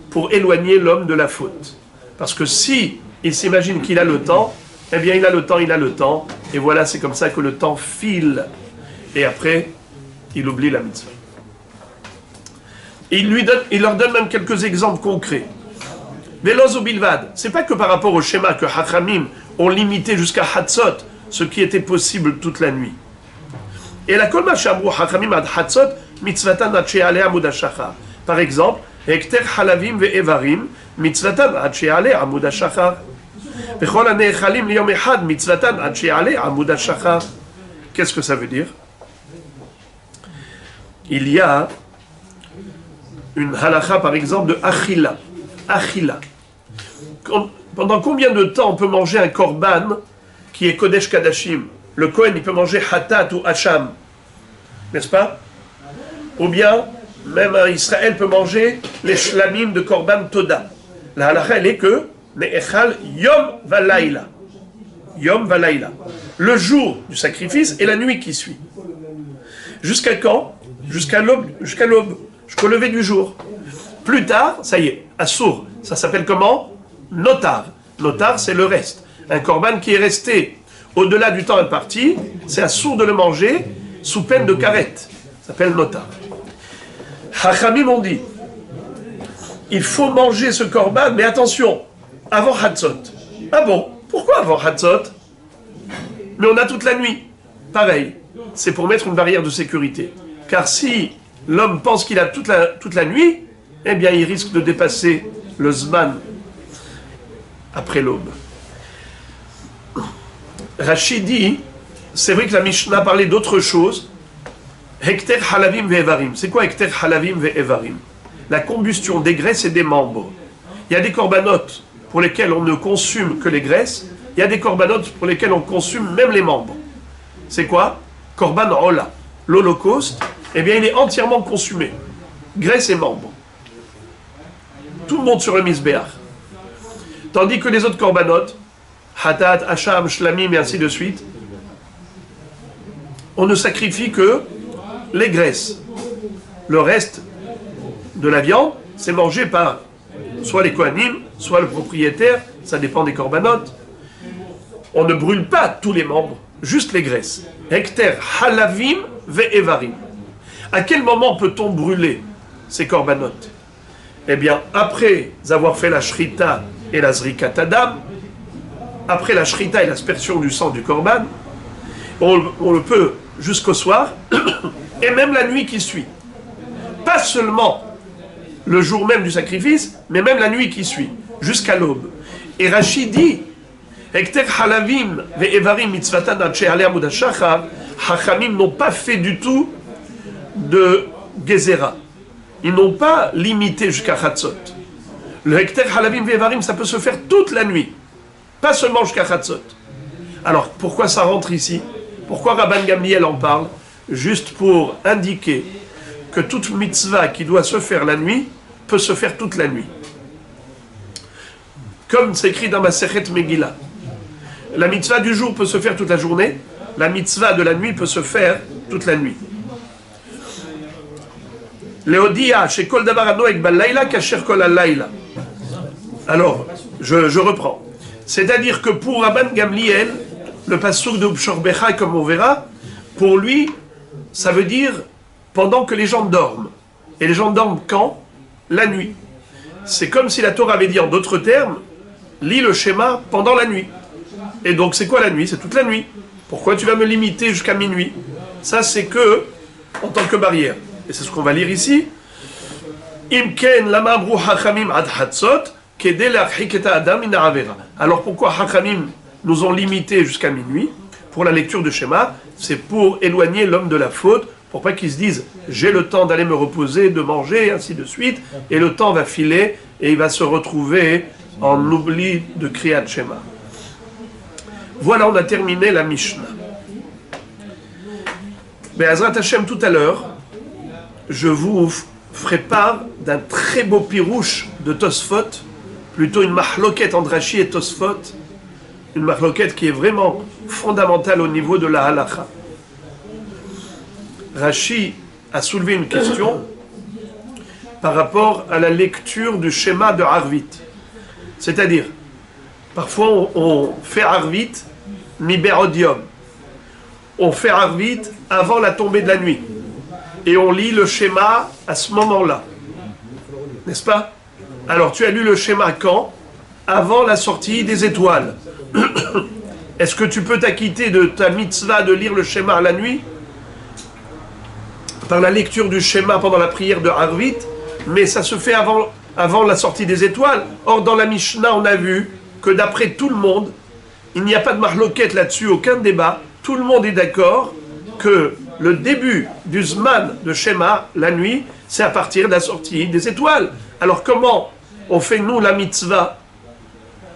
A: Pour éloigner l'homme de la faute. Parce que si il s'imagine qu'il a le temps, eh bien il a le temps, et voilà, c'est comme ça que le temps file. Et après, il oublie la mitzvah. Et il leur donne même quelques exemples concrets. Velozo bilvad, c'est pas que par rapport au schéma que Hachamim ont limité jusqu'à Hatzot, ce qui était possible toute la nuit. Et la kolma shamru Hachamim ad Hatzot, mitzvatan ad she'aleh amud hashachar. Par exemple, Hekter halavim ve'evarim, mitzvatan ad she'aleh amud hashachar. Vechol hanechalim liyom echad, mitzvatan ad she'aleh amud hashachar. Qu'est-ce que ça veut dire? Il y a une halakha, par exemple, de achila. Achila. Pendant combien de temps on peut manger un korban qui est Kodesh Kadashim? Le Kohen, il peut manger hatat ou hacham, n'est-ce pas? Ou bien, même Israël peut manger les shlamim de korban toda. La halakha, elle est que ne'echal yom valayla. Yom valayla. Le jour du sacrifice et la nuit qui suit. Jusqu'à quand? Jusqu'à l'aube, jusqu'au lever du jour. Plus tard, ça y est, assour, ça s'appelle comment? Notar. Notar, c'est le reste. Un korban qui est resté au-delà du temps imparti, c'est assour de le manger sous peine de karet. Ça s'appelle notar. Hachamim ont dit, il faut manger ce korban, mais attention, avant Hatzot. Ah bon? Pourquoi avant Hatzot? Mais on a toute la nuit. Pareil, c'est pour mettre une barrière de sécurité. Car si l'homme pense qu'il a toute la nuit, eh bien il risque de dépasser le Zman après l'aube. Rachid dit, c'est vrai que la Mishnah parlait d'autre chose. Hekter halavim ve'evarim. C'est quoi hekter halavim ve'evarim? La combustion des graisses et des membres. Il y a des corbanotes pour lesquels on ne consomme que les graisses. Il y a des corbanotes pour lesquels on consomme même les membres. C'est quoi? Korban Ola. L'Holocauste, eh bien, il est entièrement consumé. Graisse et membres. Tout le monde sur le misbéach. Tandis que les autres corbanotes, Hatat, Hacham, Shlamim et ainsi de suite, on ne sacrifie que les graisses. Le reste de la viande, c'est mangé par soit les Kohanim, soit le propriétaire, ça dépend des corbanotes. On ne brûle pas tous les membres, juste les graisses. Hekter halavim ve'evarim. À quel moment peut-on brûler ces corbanotes? Eh bien, après avoir fait la shrita et la zrikat adam, après la shrita et l'aspersion du sang du korban, on le peut jusqu'au soir, et même la nuit qui suit. Pas seulement le jour même du sacrifice, mais même la nuit qui suit, jusqu'à l'aube. Et Rachid dit, Hekter halavim ve'evarim mitzvatan ad she'aleh amud hashachar, Hachamim n'ont pas fait du tout de gezerah. Ils n'ont pas limité jusqu'à Chatzot. Le Hekter halavim ve'evarim, ça peut se faire toute la nuit, pas seulement jusqu'à Chatzot. Alors, pourquoi ça rentre ici? Pourquoi Rabban Gamliel en parle? Juste pour indiquer que toute mitzvah qui doit se faire la nuit peut se faire toute la nuit. Comme c'est écrit dans ma Masechet Megillah. La mitzvah du jour peut se faire toute la journée, la mitzvah de la nuit peut se faire toute la nuit. Leodia, chez Kol Davar Anoek Balayla, Kasher Kol Alayla. Alors, je reprends. C'est-à-dire que pour Rabban Gamliel, le passouk de Bshor Bechai, comme on verra, pour lui, ça veut dire pendant que les gens dorment. Et les gens dorment quand? La nuit. C'est comme si la Torah avait dit en d'autres termes, lis le schéma pendant la nuit. Et donc c'est quoi la nuit? C'est toute la nuit. Pourquoi tu vas me limiter jusqu'à minuit? Ça c'est que en tant que barrière. Et c'est ce qu'on va lire ici. Imken lama amru hachamim ad hatzot kedei le'archik et ha'adam min ha'avera. Alors pourquoi hachamim nous ont limité jusqu'à minuit? Pour la lecture de schéma, c'est pour éloigner l'homme de la faute, pour pas qu'il se dise j'ai le temps d'aller me reposer, de manger, et ainsi de suite, et le temps va filer et il va se retrouver en oubli de Kriyat Shema. Voilà, on a terminé la Mishnah. Mais Azrat Hashem, tout à l'heure, je vous ferai part d'un très beau pirouche de Tosfot, plutôt une mahloket entre Rashi et Tosfot, une mahloket qui est vraiment fondamentale au niveau de la halacha. Rashi a soulevé une question par rapport à la lecture du schéma de Arvit. C'est-à-dire, parfois on fait Arvit Miberodium. On fait Arvit avant la tombée de la nuit. Et on lit le schéma à ce moment-là. N'est-ce pas? Alors, tu as lu le schéma quand? Avant la sortie des étoiles. Est-ce que tu peux t'acquitter de ta mitzvah de lire le schéma à la nuit? Par la lecture du schéma pendant la prière de Arvit, mais ça se fait avant la sortie des étoiles. Or, dans la Mishnah, on a vu que d'après tout le monde, il n'y a pas de mahloket là-dessus, aucun débat. Tout le monde est d'accord que le début du Zman de Shema, la nuit, c'est à partir de la sortie des étoiles. Alors comment on fait nous la mitzvah?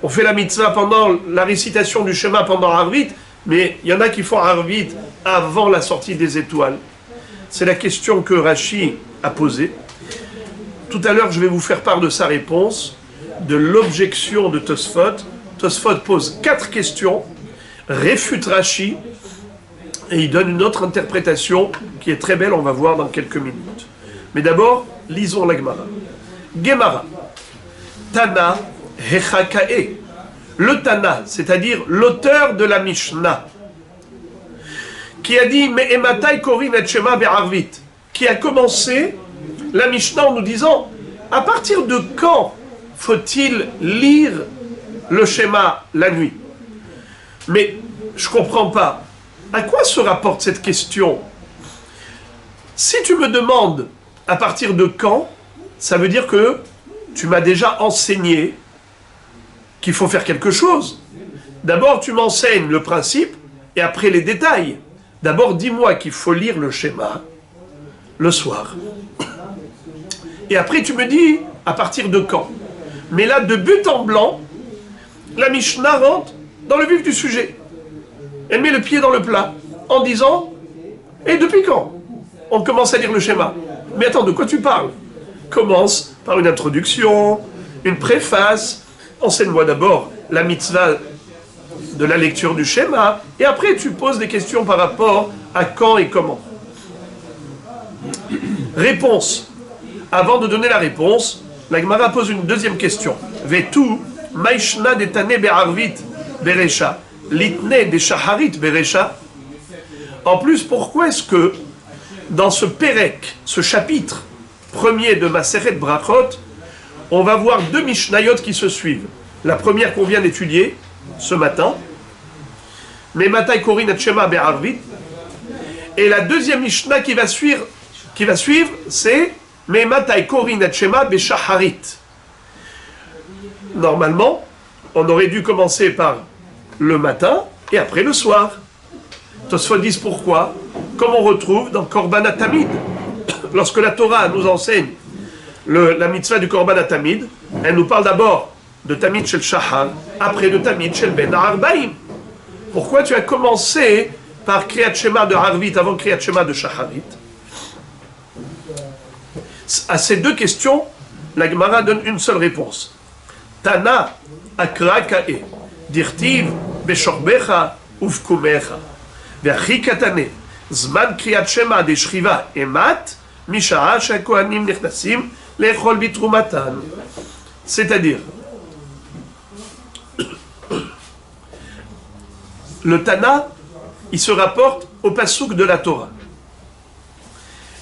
A: On fait la mitzvah pendant la récitation du Shema pendant Arvit, mais il y en a qui font Arvit avant la sortie des étoiles. C'est la question que Rashi a posée. Tout à l'heure, je vais vous faire part de sa réponse, de l'objection de Tosfot. Tosfot pose 4 questions, réfute Rashi, et il donne une autre interprétation qui est très belle, on va voir dans quelques minutes. Mais d'abord, lisons la Gemara. Gemara. Tana Hechakae. Le Tana, c'est-à-dire l'auteur de la Mishnah, qui a dit Me'ematai korin et shema be'arvit, qui a commencé la Mishnah en nous disant à partir de quand faut-il lire le schéma la nuit? Mais je ne comprends pas. À quoi se rapporte cette question? Si tu me demandes à partir de quand, ça veut dire que tu m'as déjà enseigné qu'il faut faire quelque chose. D'abord, tu m'enseignes le principe et après les détails. D'abord, dis-moi qu'il faut lire le schéma le soir. Et après, tu me dis à partir de quand. Mais là, de but en blanc, la Mishnah rentre dans le vif du sujet. Elle met le pied dans le plat en disant « Et depuis quand on commence à lire le schéma ?» Mais attends, de quoi tu parles? Commence par une introduction, une préface. Enseigne-moi d'abord la mitzvah de la lecture du schéma, et après tu poses des questions par rapport à quand et comment. Réponse. Avant de donner la réponse, la Gemara pose une deuxième question. Vetu, maishna detane be'arvit beresha, litne de shaharit beresha. En plus, pourquoi est-ce que dans ce Pérec, ce chapitre premier de Maseret Brachot, on va voir deux Mishnayot qui se suivent. La première qu'on vient d'étudier ce matin, Me'ematai korin et shema be'arvit, et la deuxième Mishnah qui va suivre, c'est Me'ematai korin et shema be'shaharit. Normalement, on aurait dû commencer par le matin et après le soir. Tosfot dit pourquoi, comme on retrouve dans Korban HaTamid. Lorsque la Torah nous enseigne la mitzvah du Korban HaTamid, elle nous parle d'abord de Tamid Shel Shahar, après de Tamid Shel Ben Arbaim. Pourquoi tu as commencé par Kriyat Shema de Harvit avant Kriyat Shema de Shaharit? À ces deux questions, la Gemara donne une seule réponse. Tana akra ka'e, dirtiv beshorbecha uvkumecha, ve'achi katane, zman Kriyat Shema de Shriva emat, misha'a she'kohanim nechnasim le'echol bitrumatan. C'est-à-dire, le Tana, il se rapporte au passouk de la Torah.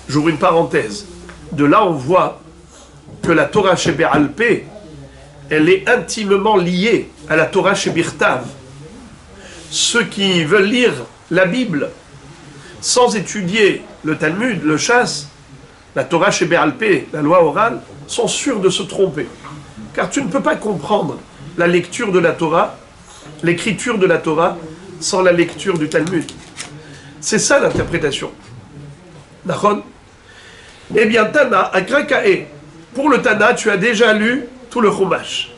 A: J'ouvre une parenthèse. De là, on voit que la Torah chez Be'alpé, elle est intimement liée à la Torah chez Birtav. Ceux qui veulent lire la Bible sans étudier le Talmud, le Chasse, la Torah chez Be'alpé, la loi orale, sont sûrs de se tromper. Car tu ne peux pas comprendre la lecture de la Torah, l'écriture de la Torah, sans la lecture du Talmud. C'est ça l'interprétation. D'accord? Eh bien, Tana, Akrakae. Pour le Tana, tu as déjà lu tout le Chumash.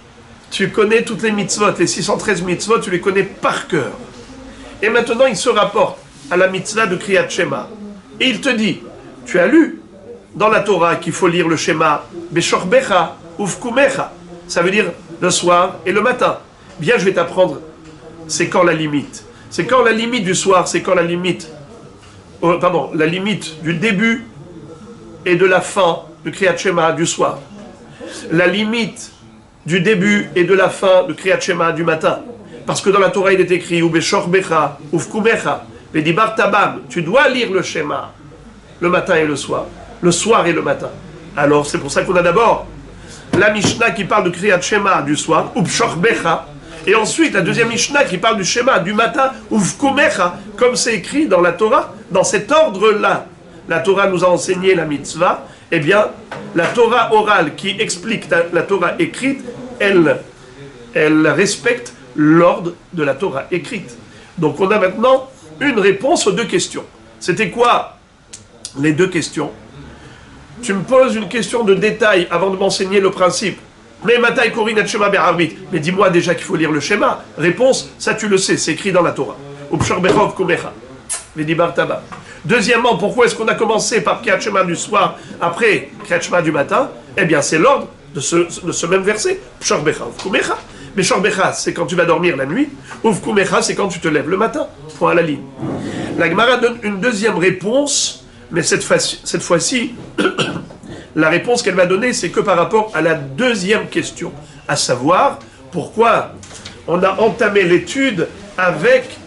A: Tu connais toutes les mitzvot, les 613 mitzvot, tu les connais par cœur. Et maintenant, il se rapporte à la mitzvah de Kriyat Shema. Et il te dit, tu as lu dans la Torah qu'il faut lire le Shema, Beshorbecha, Uvkumecha. Ça veut dire le soir et le matin. Bien, je vais t'apprendre, c'est quand la limite. C'est quand la limite du soir, c'est quand la limite, la limite du début et de la fin du Kriyat Shema du soir. La limite du début et de la fin du Kriyat Shema du matin. Parce que dans la Torah, il est écrit, Ubeshorbecha, Uvkumecha, Vedibar Tabam, tu dois lire le Shema le matin et le soir et le matin. Alors, c'est pour ça qu'on a d'abord la Mishnah qui parle de Kriyat Shema du soir, Ubeshorbecha, et ensuite, la deuxième Mishnah qui parle du schéma du matin, Uvkumecha, comme c'est écrit dans la Torah, dans cet ordre-là. La Torah nous a enseigné la mitzvah, eh bien, la Torah orale qui explique la Torah écrite, elle respecte l'ordre de la Torah écrite. Donc on a maintenant une réponse aux deux questions. C'était quoi les deux questions? Tu me poses une question de détail avant de m'enseigner le principe. Mais Matai Korin et Shema Be'arvit. Mais dis-moi déjà qu'il faut lire le schéma. Réponse, ça tu le sais, c'est écrit dans la Torah. Ubshorbecha Kumecha. Vedibar Taba. Deuxièmement, pourquoi est-ce qu'on a commencé par Kriyat Shema du soir, après Kriyat Shema du matin? Eh bien, c'est l'ordre de ce même verset. Ubshorbecha Kumecha. Mais Shorbecha, c'est quand tu vas dormir la nuit. Uvkumecha, c'est quand tu te lèves le matin. Point à la ligne. La Gemara donne une deuxième réponse, mais cette fois-ci, La réponse qu'elle va donner, c'est que par rapport à la deuxième question, à savoir pourquoi on a entamé l'étude avec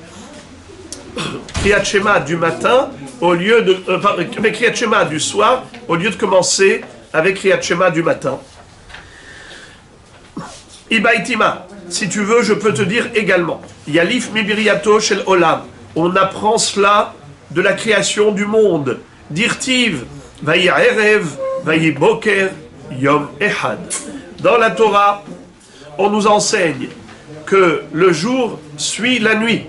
A: Kriyat Shema du matin au lieu de avec Kriyat Shema du soir au lieu de commencer avec Kriyat Shema du matin. Ibaitima, si tu veux, je peux te dire également. Yalif mibiriato shel olam. On apprend cela de la création du monde. Dirtiv, vayi erev, vayi boker, yom ehad. Dans la Torah, on nous enseigne que le jour suit la nuit.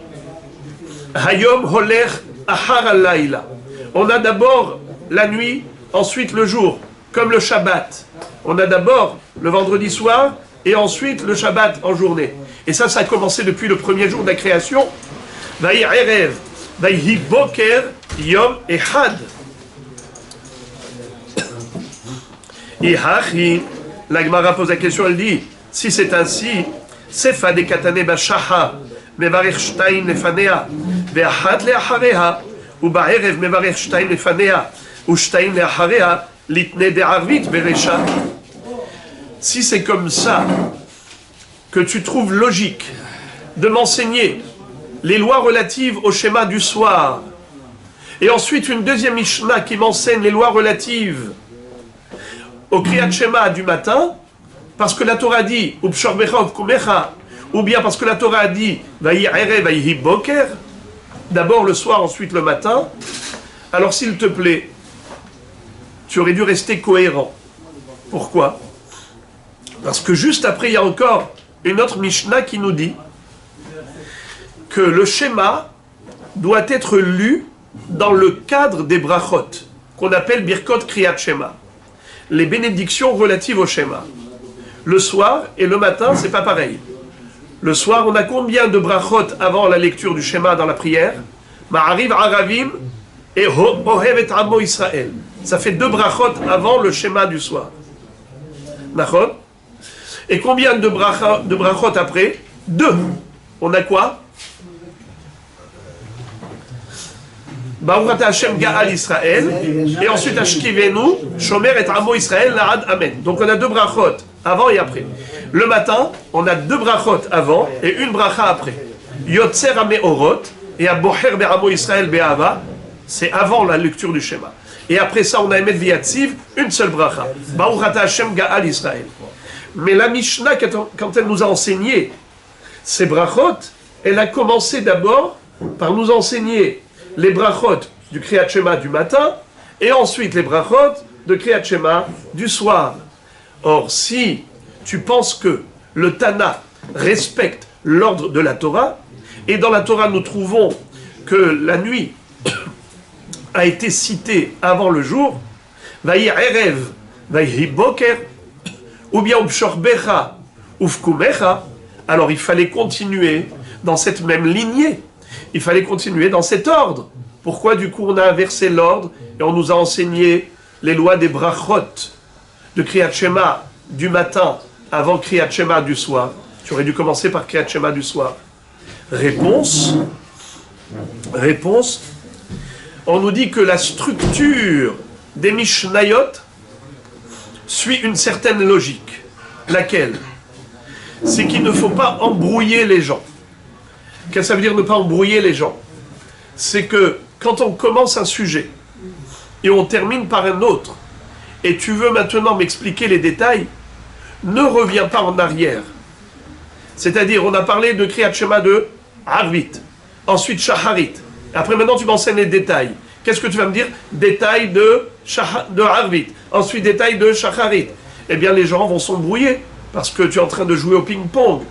A: Hayom holer ahar al-laila. On a d'abord la nuit, ensuite le jour, comme le Shabbat. On a d'abord le vendredi soir et ensuite le Shabbat en journée. Et ça a commencé depuis le premier jour de la création. Vayi erev, vayi boker, yom ehad. Ihachi, la Gemara pose la question, elle dit, si c'est ainsi, sefa de katane bashaha, mevarech shtaim lefanea, ve'achat le'achareha, ou ba'erev mevarech shtaim lefanea, ou shtaim le'achareha, litne de'arvit beresha. Si c'est comme ça que tu trouves logique de m'enseigner les lois relatives au schéma du soir, et ensuite une deuxième Mishnah qui m'enseigne les lois relatives au Kriyat Shema du matin, parce que la Torah dit ou bien parce que la Torah a dit vayi erev vayi boker, d'abord le soir, ensuite le matin, alors s'il te plaît, tu aurais dû rester cohérent. Pourquoi? Parce que juste après, il y a encore une autre Mishnah qui nous dit que le schéma doit être lu dans le cadre des brachot, qu'on appelle Birkot Kriyat Shema, les bénédictions relatives au schéma. Le soir et le matin, c'est pas pareil. Le soir, on a combien de brachot avant la lecture du schéma dans la prière? Ma'ariv Aravim et Ohev et Amo Israël. Ça fait 2 brachot avant le schéma du soir. D'accord? Et combien de brachot après? 2. On a quoi? Baruch Ata Hashem Ga'al Israël, et ensuite Ashkivenu, Shomer et Amo Israël, La'ad Amen. Donc on a 2 brachot, avant et après. Le matin, on a 2 brachot avant et une bracha après. Yotzer Ameorot et Aboher Be'amo Israël Be'ava, c'est avant la lecture du schéma. Et après ça, on a Emet V'Yatziv, une seule bracha. Baruch Ata Hashem Ga'al Israël. Mais la Mishnah, quand elle nous a enseigné ces brachot, elle a commencé d'abord par nous enseigner les brachot du Kriyat Shema du matin, et ensuite les brachot de Kriyat Shema du soir. Or, si tu penses que le Tana respecte l'ordre de la Torah, et dans la Torah nous trouvons que la nuit a été citée avant le jour, vayi erev, vayi boker, ou bien ubshorbecha, ufkumecha, alors il fallait continuer dans cette même lignée. Il fallait continuer dans cet ordre. Pourquoi du coup on a inversé l'ordre et on nous a enseigné les lois des brachot de Kriyat Shema du matin avant Kriyat Shema du soir? Tu aurais dû commencer par Kriyat Shema du soir. Réponse, on nous dit que la structure des Mishnayot suit une certaine logique. Laquelle? C'est qu'il ne faut pas embrouiller les gens. Qu'est-ce que ça veut dire ne pas embrouiller les gens? C'est que quand on commence un sujet et on termine par un autre, et tu veux maintenant m'expliquer les détails, ne reviens pas en arrière. C'est-à-dire, on a parlé de Kriyat Shema de Arvit, ensuite Shacharit. Après, maintenant, tu m'enseignes les détails. Qu'est-ce que tu vas me dire? Détails de Arvit, ensuite détails de Shacharit. Eh bien, les gens vont s'embrouiller, parce que tu es en train de jouer au ping-pong.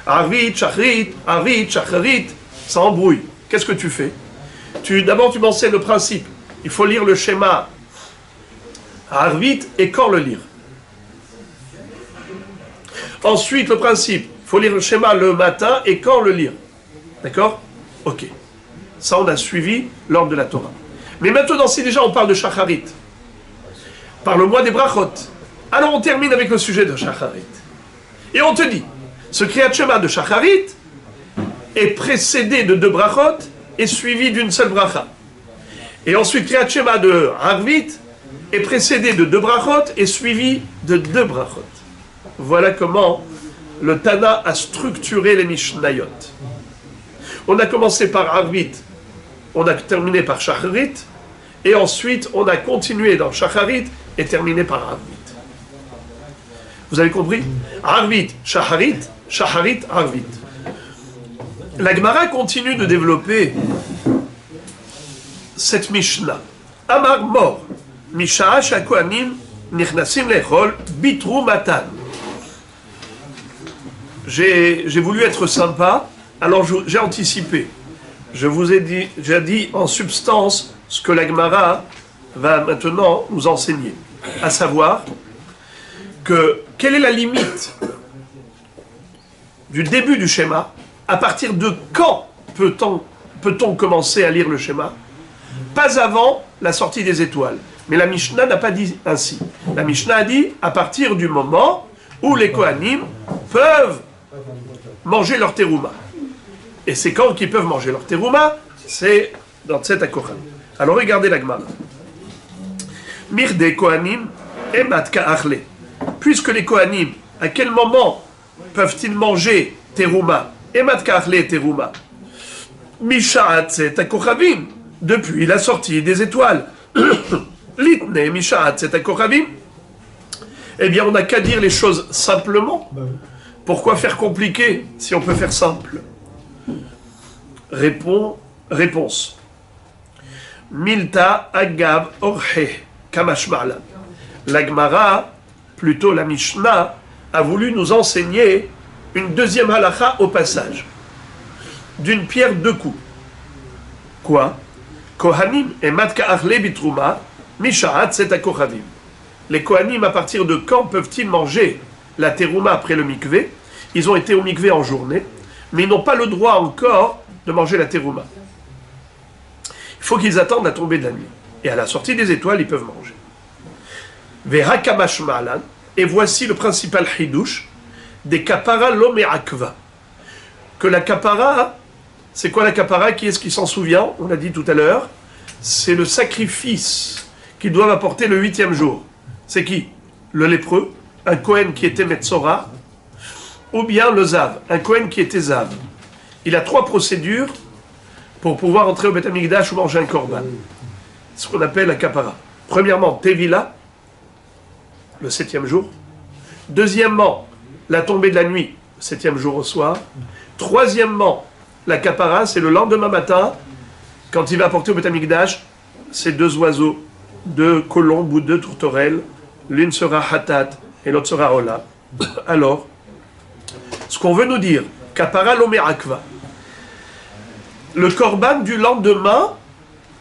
A: Arvit, Shacharit, Arvit, Shacharit, ça embrouille. Qu'est-ce que tu fais? D'abord, tu m'enseignes le principe. Il faut lire le schéma Arvit et quand le lire. Ensuite, le principe. Il faut lire le schéma le matin et quand le lire. D'accord? Ok. Ça, on a suivi l'ordre de la Torah. Mais maintenant, si déjà on parle de Shacharit, parle-moi des brachot. Alors, on termine avec le sujet de Shacharit. Et on te dit, ce Kriyat Shema de Shacharit est précédé de 2 brachot et suivi d'une seule bracha. Et ensuite, Kriyat Shema de Arvit est précédé de 2 brachot et suivi de 2 brachot. Voilà comment le Tana a structuré les Mishnayot. On a commencé par Arvit, on a terminé par Shacharit, et ensuite on a continué dans Shacharit et terminé par Arvit. Vous avez compris? Arvit, Shacharit, Shacharit, Arvit. La Gemara continue de développer cette Mishnah. Amar mor, Mishaa Shakoanim, Nichnasim Lechol, Bitru Matan. J'ai voulu être sympa, alors j'ai anticipé. Je vous ai déjà dit en substance ce que la Gemara va maintenant nous enseigner. À savoir que quelle est la limite du début du schéma? À partir de quand peut-on commencer à lire le schéma? Pas avant la sortie des étoiles. Mais la Mishnah n'a pas dit ainsi. La Mishnah a dit à partir du moment où les Kohanim peuvent manger leur terouma. Et c'est quand qu'ils peuvent manger leur terouma? C'est dans cette Akoran. Alors regardez la Gemara. Mirde Kohanim et Matka Achle. Puisque les Kohanim, à quel moment peuvent-ils manger terouma? Et Matka Achle et terouma. Mishaat c'est Akochavim. Depuis la sortie des étoiles. Litne Mishaat c'est Akochavim. Eh bien, on n'a qu'à dire les choses simplement. Pourquoi faire compliqué si on peut faire simple? Réponse. Milta Agav Orhe Kamashma'lan. La Gemara, plutôt la Mishnah, a voulu nous enseigner une deuxième halakha au passage. D'une pierre 2 coups. Quoi? Kohanim et Matka Achle Bitrouma, Mishaat c'est Akochavim. Les Kohanim, à partir de quand peuvent-ils manger la terouma après le mikvé? Ils ont été au mikvé en journée, mais ils n'ont pas le droit encore de manger la terouma. Il faut qu'ils attendent la tombée de la nuit. Et à la sortie des étoiles, ils peuvent manger. Veha kamash ma'alan. Et voici le principal hidush des kapara lo me'akva. Que la kapara, c'est quoi la kapara? Qui est-ce qui s'en souvient? On l'a dit tout à l'heure. C'est le sacrifice qu'ils doivent apporter le 8e jour. C'est qui? Le lépreux, un Kohen qui était Metzora, ou bien le Zav, un Kohen qui était Zav. Il a 3 procédures pour pouvoir entrer au Beth Amikdash ou manger un korban. C'est ce qu'on appelle la kapara. Premièrement, Tevila, le 7e jour. Deuxièmement, la tombée de la nuit, le 7e jour au soir. Troisièmement, la kapara, c'est le lendemain matin, quand il va apporter au Beth Amikdash ces 2 oiseaux, 2 colombes ou 2 tourterelles. L'une sera Hatat et l'autre sera Ola. Alors, ce qu'on veut nous dire, Kapara lo me'akva, le korban du lendemain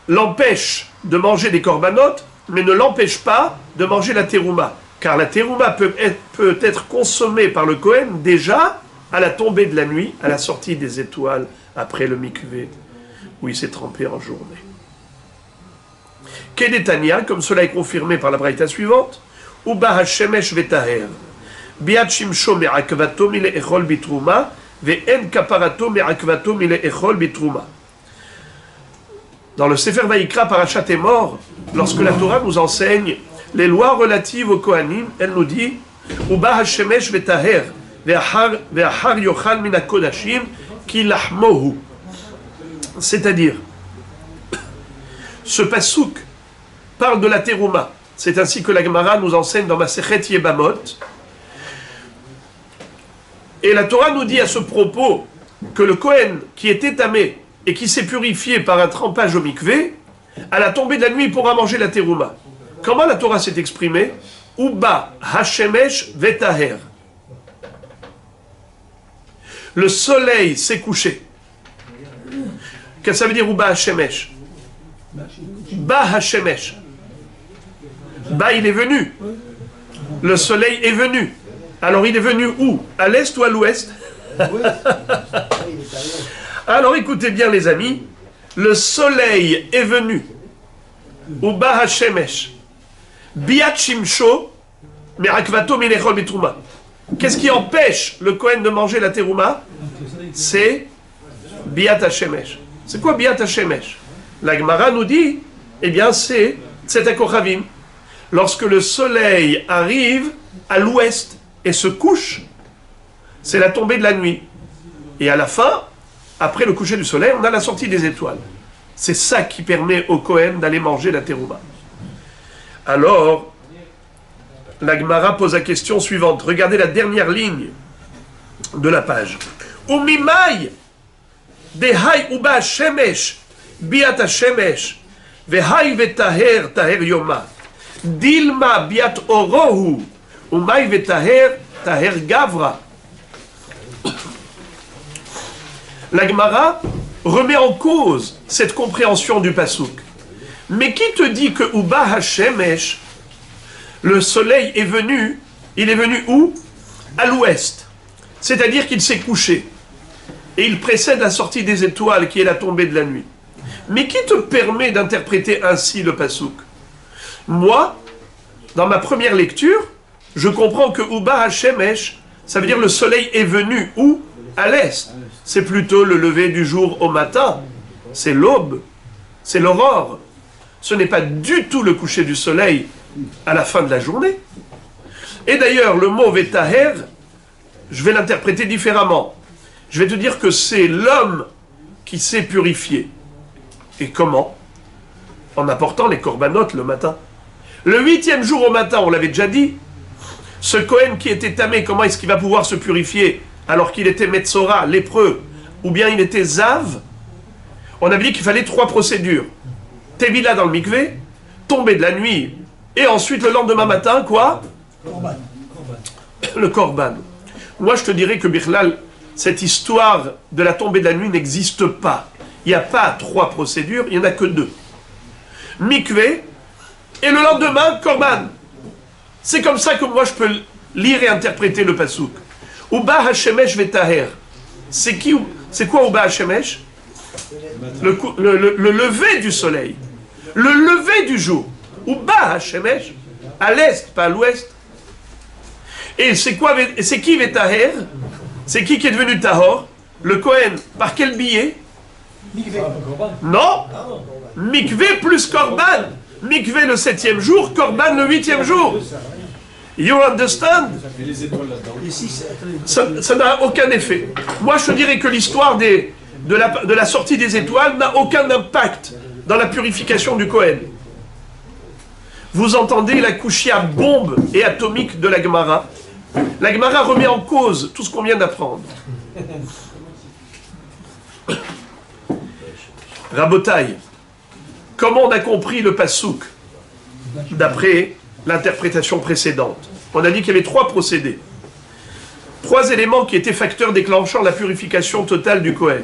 A: l'empêche de manger des korbanotes, mais ne l'empêche pas de manger la terouma. Car la terouma peut être consommée par le Kohen déjà à la tombée de la nuit, à la sortie des étoiles, après le mikvé, où il s'est trempé en journée. Kedetania, comme cela est confirmé par la braïta suivante, Uba hashemesh vetaher, biat shimsho me'akvato mile echol bitrouma, ve'en kaparato me'akvato mile echol bitrouma. Dans le Sefer Vaïkra, Parashat Emor, lorsque la Torah nous enseigne les lois relatives aux Kohanim, elle nous dit Uba hashemesh vetaher, ve'achar yochal min hakodashim ki lahmohu. C'est-à-dire, ce pasouk parle de la terouma. C'est ainsi que la Gemara nous enseigne dans Masechet Yebamot. Et la Torah nous dit à ce propos que le Kohen qui est étamé et qui s'est purifié par un trempage au mikvé, à la tombée de la nuit, il pourra manger la terouma. Comment la Torah s'est exprimée? Uba hashemesh vetaher. Le soleil s'est couché. Qu'est-ce que ça veut dire Uba hashemesh? Ba hashemesh. Ba, il est venu. Le soleil est venu. Alors il est venu où? À l'est ou à l'ouest? Alors écoutez bien les amis, le soleil est venu. Uba hashemesh. Biat shimsho me'akvato minechol bitrouma. Qu'est-ce qui empêche le Kohen de manger la terouma? C'est biat hashemesh. C'est quoi biat hashemesh? La Gemara nous dit, eh bien c'est Tzedek Ochavim. lorsque le soleil arrive à l'ouest et se couche, c'est la tombée de la nuit. Et à la fin, après le coucher du soleil, on a la sortie des étoiles. C'est ça qui permet au Kohen d'aller manger la terouma. Alors, la Gemara pose la question suivante. Regardez la dernière ligne de la page. Umimai dehai uba shemesh biat shemesh vehai vetaher taher yoma dilma biat orohu umai vetaher taher gavra. La Gemara remet en cause cette compréhension du pasouk. Mais qui te dit que uba hashemesh, le soleil est venu, il est venu où? À l'ouest. C'est-à-dire qu'il s'est couché. Et il précède la sortie des étoiles qui est la tombée de la nuit. Mais qui te permet d'interpréter ainsi le pasouk? Moi, dans ma première lecture, je comprends que Uba Hashemesh, ça veut dire le soleil est venu où? À l'est. C'est plutôt le lever du jour au matin. C'est l'aube. C'est l'aurore. Ce n'est pas du tout le coucher du soleil à la fin de la journée. Et d'ailleurs, le mot Vetaher, je vais l'interpréter différemment. Je vais te dire que c'est l'homme qui s'est purifié. Et comment? En apportant les corbanotes le matin. Le 8e jour au matin, on l'avait déjà dit, ce Kohen qui était tamé, comment est-ce qu'il va pouvoir se purifier alors qu'il était Metzora, lépreux, ou bien il était Zav? On avait dit qu'il fallait 3 procédures. Tevila dans le mikvé, tomber de la nuit, et ensuite le lendemain matin, quoi?
C: Corban.
A: Le korban. Moi je te dirais que Bichlal, cette histoire de la tombée de la nuit n'existe pas. Il n'y a pas 3 procédures, il n'y en a que 2. Mikvé, et le lendemain, korban. C'est comme ça que moi je peux lire et interpréter le pasouk. Uba Hashemesh Vetaher. C'est quoi Uba Hashemesh? Le lever du soleil. Le lever du jour. Uba Hashemesh. À l'est, pas à l'ouest. Et c'est qui Vetaher? C'est qui est devenu Tahor? Le Kohen. Par quel billet? Non. Mikvé plus Korban. Mikvé le 7e jour, Korban le 8e jour. You understand?
B: Et les étoiles là-dedans.
A: Ça n'a aucun effet. Moi, je te dirais que l'histoire de la sortie des étoiles n'a aucun impact dans la purification du Kohen. Vous entendez la kushia bombe et atomique de la Gemara. La Gemara remet en cause tout ce qu'on vient d'apprendre. Rabotai, comment on a compris le pasouk d'après l'interprétation précédente? On a dit qu'il y avait 3 procédés. 3 éléments qui étaient facteurs déclenchant la purification totale du Kohen.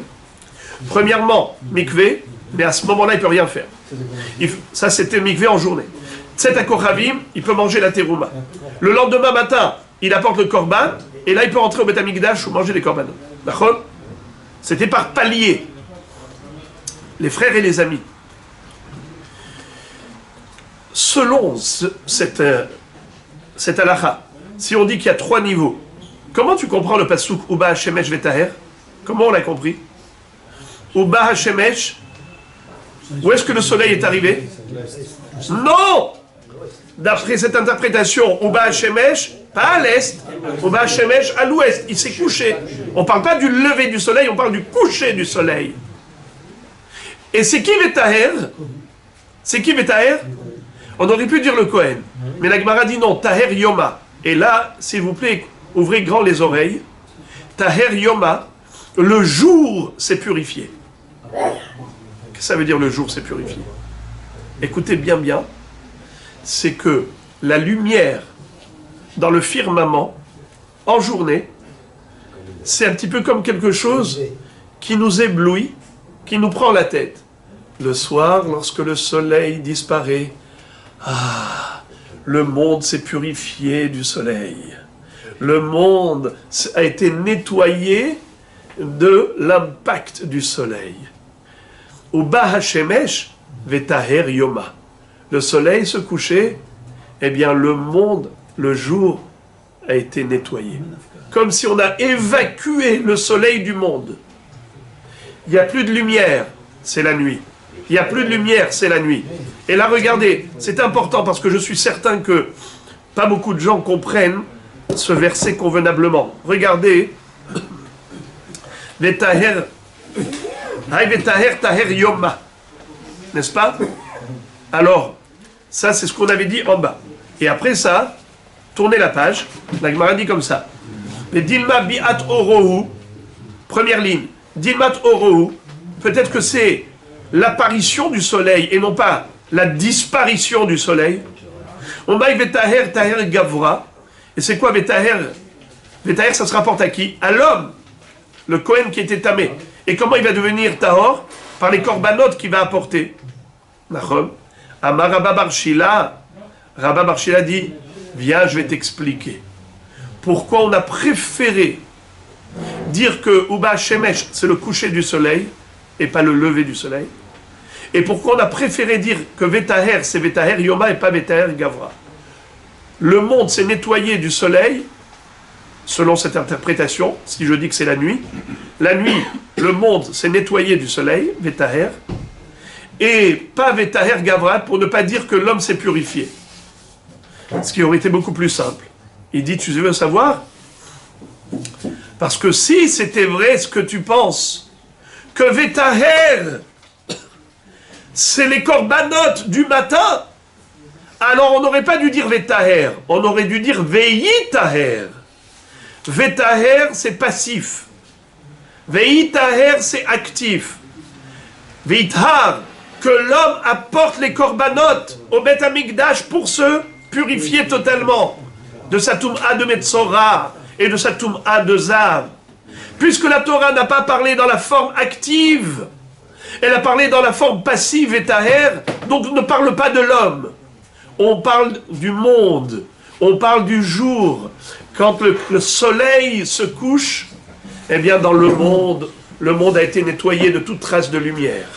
A: Premièrement, mikvé, mais à ce moment-là, il ne peut rien faire. Ça, c'était mikvé en journée. Tset akoravim, il peut manger la terouma. Le lendemain matin, il apporte le korban, et là, il peut rentrer au Beth Amikdash ou manger les korbanos. D'accord? C'était par palier. Les frères et les amis. Selon cette halakha, si on dit qu'il y a 3 niveaux, comment tu comprends le pasouk Uba Hashemesh Vetaher? Comment on l'a compris? Uba Hashemesh, où est-ce que le soleil est arrivé? Non! D'après cette interprétation, Uba Hashemesh, pas à l'est, Uba Hashemesh à l'ouest, il s'est couché. On ne parle pas du lever du soleil, on parle du coucher du soleil. Et c'est qui Vetaher? C'est qui Vetaher? On aurait pu dire le Kohen. Mais la Gemara dit non, Taher Yoma. Et là, s'il vous plaît, ouvrez grand les oreilles. Taher Yoma, le jour s'est purifié. Qu'est-ce que ça veut dire le jour s'est purifié? Écoutez bien, c'est que la lumière dans le firmament, en journée, c'est un petit peu comme quelque chose qui nous éblouit, qui nous prend la tête. Le soir, lorsque le soleil disparaît, le monde s'est purifié du soleil. Le monde a été nettoyé de l'impact du soleil. Uba Hashemesh Vetaher Yoma. Le soleil se couchait, eh bien le monde, le jour, a été nettoyé. Comme si on a évacué le soleil du monde. Il n'y a plus de lumière, c'est la nuit. Il n'y a plus de lumière, c'est la nuit. Et là, regardez, c'est important parce que je suis certain que pas beaucoup de gens comprennent ce verset convenablement. Regardez. Vetaher, taher yoma. N'est-ce pas? Alors, ça c'est ce qu'on avait dit en bas. Et après ça, tournez la page. La Gemara dit comme ça. Dilma bi'at orohu. Première ligne. Dilmat orohu. Peut-être que c'est l'apparition du soleil et non pas la disparition du soleil. On va vetaher taher gavra. Et c'est quoi vetaher? Vetaher, ça se rapporte à qui? À l'homme, le Kohen qui était tamé. Et comment il va devenir tahor? Par les corbanotes qu'il va apporter. Nachon. Amar Rabba bar Shila. Rabba bar Shila dit, viens, je vais t'expliquer. Pourquoi on a préféré dire que Uba Shemesh, c'est le coucher du soleil, et pas le lever du soleil. Et pourquoi on a préféré dire que Vetaher, c'est Vetaher Yoma et pas Vetaher Gavra. Le monde s'est nettoyé du soleil, selon cette interprétation, si je dis que c'est la nuit. La nuit, le monde s'est nettoyé du soleil, Vetaher, et pas Vetaher Gavra, pour ne pas dire que l'homme s'est purifié. Ce qui aurait été beaucoup plus simple. Il dit, tu veux savoir? Parce que si c'était vrai ce que tu penses, que Vetaher, c'est les corbanotes du matin, alors on n'aurait pas dû dire Vetaher, on aurait dû dire Veitaher. Vetaher, c'est passif. Veitaher, c'est actif. Veithar, que l'homme apporte les corbanotes au Beth Amikdash pour se purifier totalement de sa Toum'a de Metzora et de sa Toum'a de Zav. Puisque la Torah n'a pas parlé dans la forme active, elle a parlé dans la forme passive et taher, donc on ne parle pas de l'homme. On parle du monde, on parle du jour. Quand le soleil se couche, eh bien dans le monde a été nettoyé de toute trace de lumière.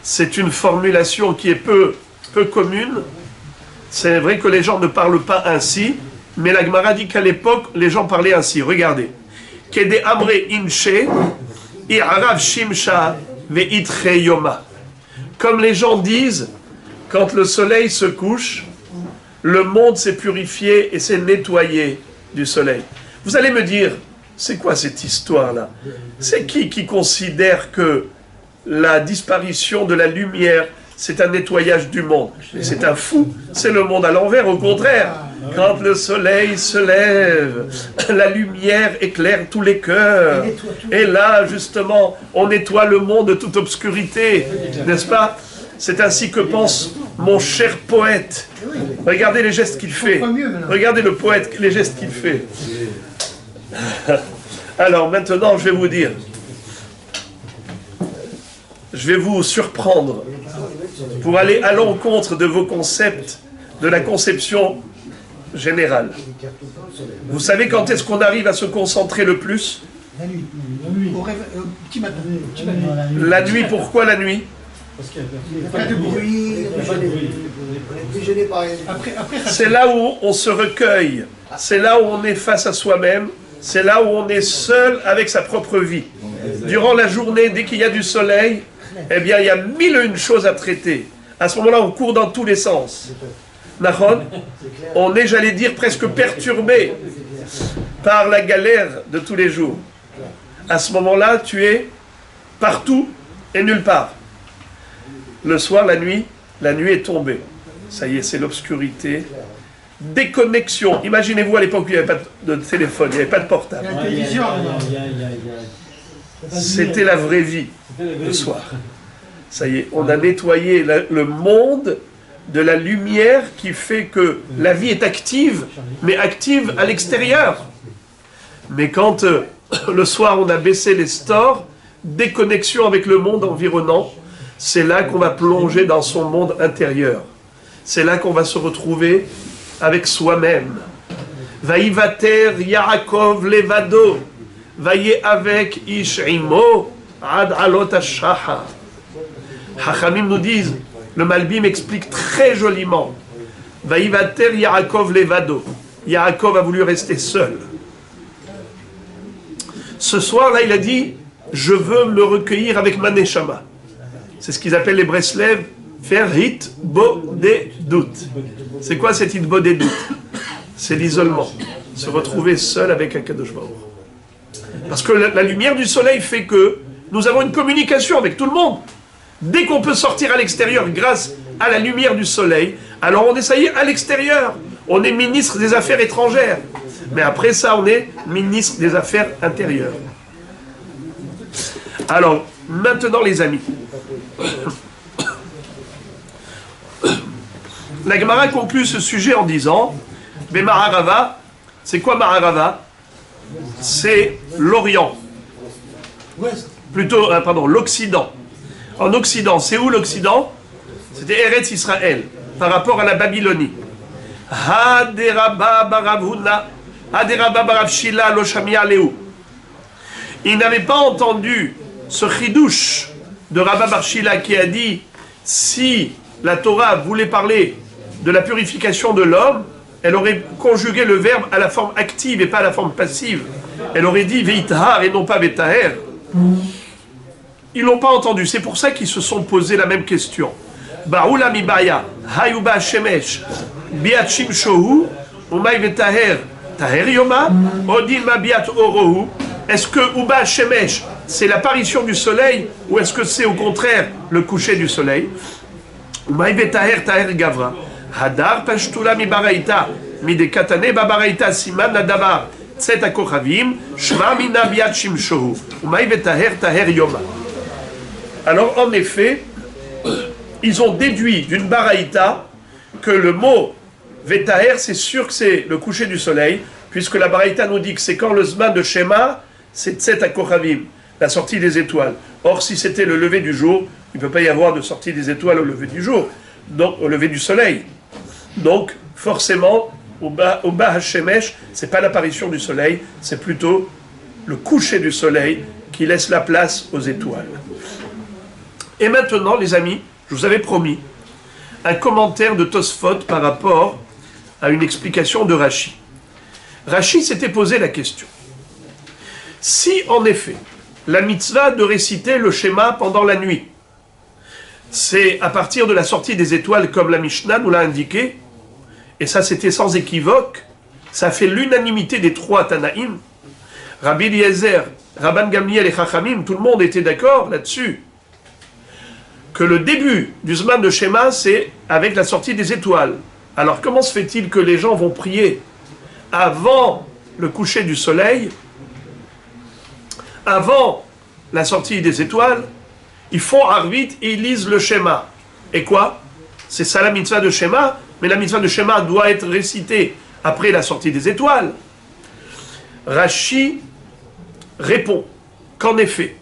A: C'est une formulation qui est peu commune. C'est vrai que les gens ne parlent pas ainsi, mais la Gemara dit qu'à l'époque, les gens parlaient ainsi. Regardez. Kede amre inche, i'arav shimsha ve'itre yoma. Comme les gens disent, quand le soleil se couche, le monde s'est purifié et s'est nettoyé du soleil. Vous allez me dire, c'est quoi cette histoire-là? C'est qui considère que la disparition de la lumière, c'est un nettoyage du monde? Mais c'est un fou, c'est le monde à l'envers, au contraire. Quand le soleil se lève, la lumière éclaire tous les cœurs. Et là, justement, on nettoie le monde de toute obscurité, n'est-ce pas? C'est ainsi que pense mon cher poète. Regardez les gestes qu'il fait. Regardez le poète, les gestes qu'il fait. Alors maintenant, je vais vous dire. Je vais vous surprendre pour aller à l'encontre de vos concepts, de la conception générale. Vous savez quand est-ce qu'on arrive à se concentrer le plus?
C: La nuit. Au petit matin.
A: La nuit, pourquoi la nuit?
C: Il n'y a pas de bruit.
A: C'est là où on se recueille. C'est là où on est face à soi-même. C'est là où on est seul avec sa propre vie. Durant la journée, dès qu'il y a du soleil, eh bien, il y a mille et une choses à traiter. À ce moment-là, on court dans tous les sens. Nahon, on est, j'allais dire, presque perturbé par la galère de tous les jours. À ce moment-là, tu es partout et nulle part. Le soir, la nuit est tombée. Ça y est, c'est l'obscurité. Déconnexion. Imaginez-vous à l'époque où il n'y avait pas de téléphone, il n'y avait pas de portable. C'était la vraie vie, le soir. Ça y est, on a nettoyé le monde de la lumière qui fait que la vie est active, mais active à l'extérieur. Mais quand le soir on a baissé les stores, déconnexion avec le monde environnant, c'est là qu'on va plonger dans son monde intérieur. C'est là qu'on va se retrouver avec soi-même. Vaïvater Yaakov levado, vaillez avec Ish'imo ad alot ha-shahar. Hachamim nous disent, le Malbim explique très joliment, Vaïvater Yaakov levado. Yaakov a voulu rester seul. Ce soir-là, il a dit, je veux me recueillir avec ma neshama. C'est ce qu'ils appellent les Breslev, faire hit bo des doutes. C'est quoi cette hit bo des doutes? C'est l'isolement. Se retrouver seul avec Akadosh Baruch. Parce que la lumière du soleil fait que nous avons une communication avec tout le monde. Dès qu'on peut sortir à l'extérieur grâce à la lumière du soleil, alors on est, ça y est, à l'extérieur. On est ministre des Affaires étrangères. Mais après ça, on est ministre des Affaires intérieures. Alors, maintenant les amis. La Gemara conclut ce sujet en disant, mais Maharava, c'est quoi Maharava? C'est l'Orient. Plutôt, l'Occident. En Occident, c'est où l'Occident? C'était Eretz Israël, par rapport à la Babylonie. Haderaba baravuna, Haderaba baravshila loshamia leu. Il n'avait pas entendu ce chidouche de Rabba bar Shila qui a dit, si la Torah voulait parler de la purification de l'homme, elle aurait conjugué le verbe à la forme active et pas à la forme passive. Elle aurait dit veitahar et non pas vetaher. Ils l'ont pas entendu. C'est pour ça qu'ils se sont posé la même question. Baoula mibaya hayuba shemesh biat shimshohu umay vetaher taher yoma odin ma biat orohu. Est-ce que uba shemesh c'est l'apparition du soleil ou est-ce que c'est au contraire le coucher du soleil? Umay vetaher taher gavra. Hadar pashtula mi baraita mi de katane babaraita siman nadabar tset akochavim shma mina biat shimshohu umay vetaher taher yoma. Alors en effet, ils ont déduit d'une baraita que le mot vetaher, c'est sûr que c'est le coucher du soleil, puisque la baraita nous dit que c'est quand le zman de Shema, c'est tset akochavim, la sortie des étoiles. Or si c'était le lever du jour, il ne peut pas y avoir de sortie des étoiles au lever du jour, donc au lever du soleil. Donc, forcément, au bas Hashemesh, ce n'est pas l'apparition du soleil, c'est plutôt le coucher du soleil qui laisse la place aux étoiles. Et maintenant, les amis, je vous avais promis un commentaire de Tosfot par rapport à une explication de Rashi. Rashi s'était posé la question. Si, en effet, la mitzvah de réciter le schéma pendant la nuit, c'est à partir de la sortie des étoiles, comme la Mishnah nous l'a indiqué, et ça c'était sans équivoque, ça fait l'unanimité des trois Tanaïm, Rabbi Eliezer, Rabban Gamliel et Chachamim, tout le monde était d'accord là-dessus, que le début du Zman de Shema, c'est avec la sortie des étoiles. Alors comment se fait-il que les gens vont prier avant le coucher du soleil, avant la sortie des étoiles? Ils font Arvit et ils lisent le Shema. Et quoi? C'est ça la mitzvah de Shema, mais la mitzvah de Shema doit être récitée après la sortie des étoiles. Rashi répond qu'en effet,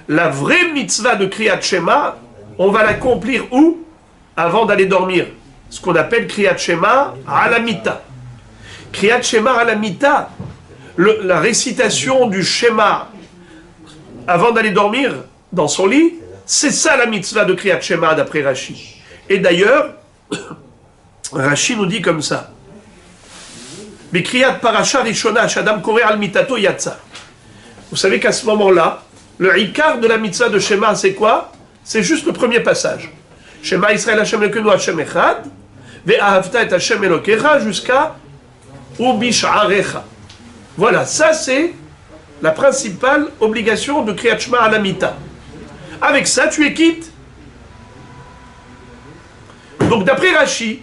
A: la vraie mitzvah de Kriyat Shema, on va l'accomplir où? Avant d'aller dormir. Ce qu'on appelle Kriyat Shema Alamita. Kriyat Shema Alamita, la récitation du Shema avant d'aller dormir dans son lit, c'est ça la mitzvah de Kriyat Shema d'après Rashi. Et d'ailleurs, Rashi nous dit comme ça. Kriyat Parasha Rishona Shadam Kore al Mitato Yatsa. Vous savez qu'à ce moment-là, le ikar de la mitzvah de Shema, c'est quoi? C'est juste le premier passage. Shema Israël Hashem Elokeinu Hashem Echad, Ve'ahavta et Hashem Elokecha jusqu'à Ubish'arecha. Voilà, ça c'est la principale obligation de Kriyat Shema Alamita. Avec ça, tu es quitte. Donc d'après Rashi,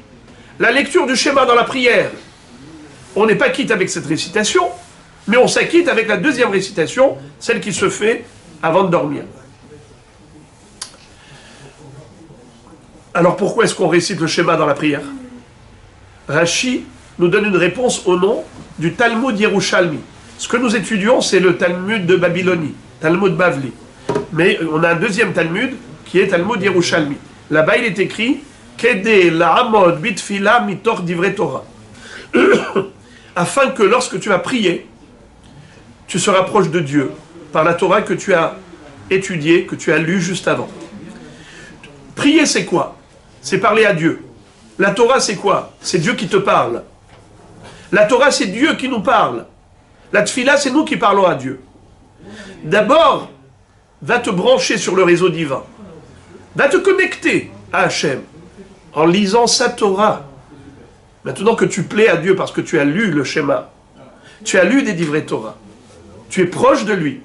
A: la lecture du schéma dans la prière, on n'est pas quitte avec cette récitation, mais on s'acquitte avec la deuxième récitation, celle qui se fait avant de dormir. Alors pourquoi est-ce qu'on récite le schéma dans la prière? Rashi nous donne une réponse au nom du Talmud Yerushalmi. Ce que nous étudions, c'est le Talmud de Babylonie, Talmud Bavli. Mais on a un deuxième Talmud qui est Talmud Yerushalmi. Là-bas, il est écrit Kede la'amod bitfila mitor divrei Torah. Afin que lorsque tu vas prier, tu se rapproches de Dieu par la Torah que tu as étudiée, que tu as lue juste avant. Prier, c'est quoi? C'est parler à Dieu. La Torah, c'est quoi? C'est Dieu qui te parle. La Torah, c'est Dieu qui nous parle. La tfila, c'est nous qui parlons à Dieu. D'abord, va te brancher sur le réseau divin. Va te connecter à Hachem en lisant sa Torah. Maintenant que tu plais à Dieu parce que tu as lu le schéma, tu as lu des divrei Torah, tu es proche de lui,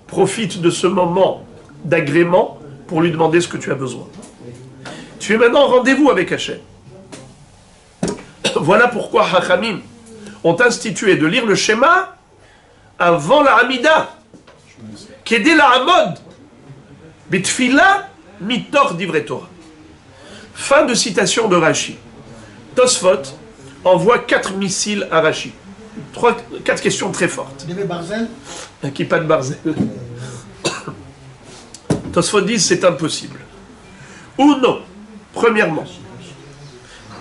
A: profite de ce moment d'agrément pour lui demander ce que tu as besoin. Tu es maintenant en rendez-vous avec Hachem. Voilà pourquoi Hachamim ont institué de lire le schéma avant la Hamida, qui est dès la Hamod, Bitfila mitor divrei Torah. Fin de citation de Rashi. Tosfot envoie 4 missiles à Rashi. 4 questions très fortes.
C: Il y avait Barzel.
A: Qui pas de Barzel. Tosfot dit c'est impossible. Ou non. Premièrement,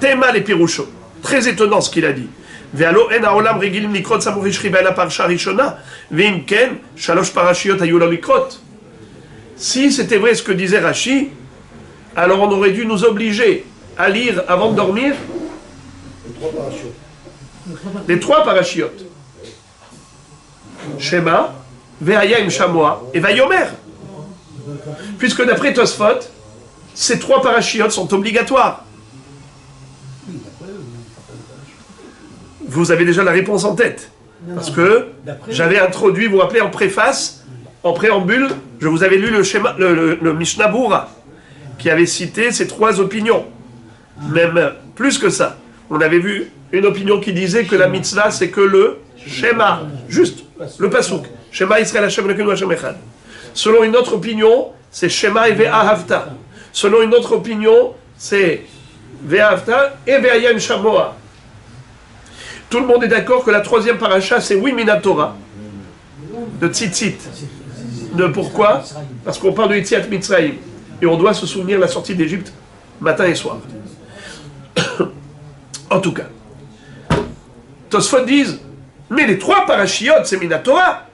A: Tema les Piroucho. Très étonnant ce qu'il a dit. Ve'alo en haolam regilim likrot samurishri be'ala parsha rishona ve'im ken shalosh parashiot hayu lo likrot. Si c'était vrai ce que disait Rashi, alors on aurait dû nous obliger à lire avant de dormir les 3 parashiot. Shema, Ve'ayim Shamoa et Vayomer. Puisque d'après Tosfot, ces 3 parashiot sont obligatoires. Vous avez déjà la réponse en tête. Parce que j'avais introduit, vous vous rappelez, en préface, en préambule, je vous avais lu le Mishnah Bura, qui avait cité ces 3 opinions. Même plus que ça. On avait vu une opinion qui disait que la mitzvah, c'est que le Shema. Juste, le pasuk. Shema Israël Hashem Elokeinu Hashem Echad. Selon une autre opinion, c'est Shema et Ve'ahavta. Selon une autre opinion, c'est Ve'ahavta et Ve'ayim Shamoa. Tout le monde est d'accord que la 3e paracha, c'est Oui Minatora, de Tzitzit. Pourquoi? Parce qu'on parle de Yetziat Mitzrayim. Et on doit se souvenir de la sortie d'Égypte, matin et soir. En tout cas, Tosfot disent, mais les 3 parachiotes, c'est Minatora.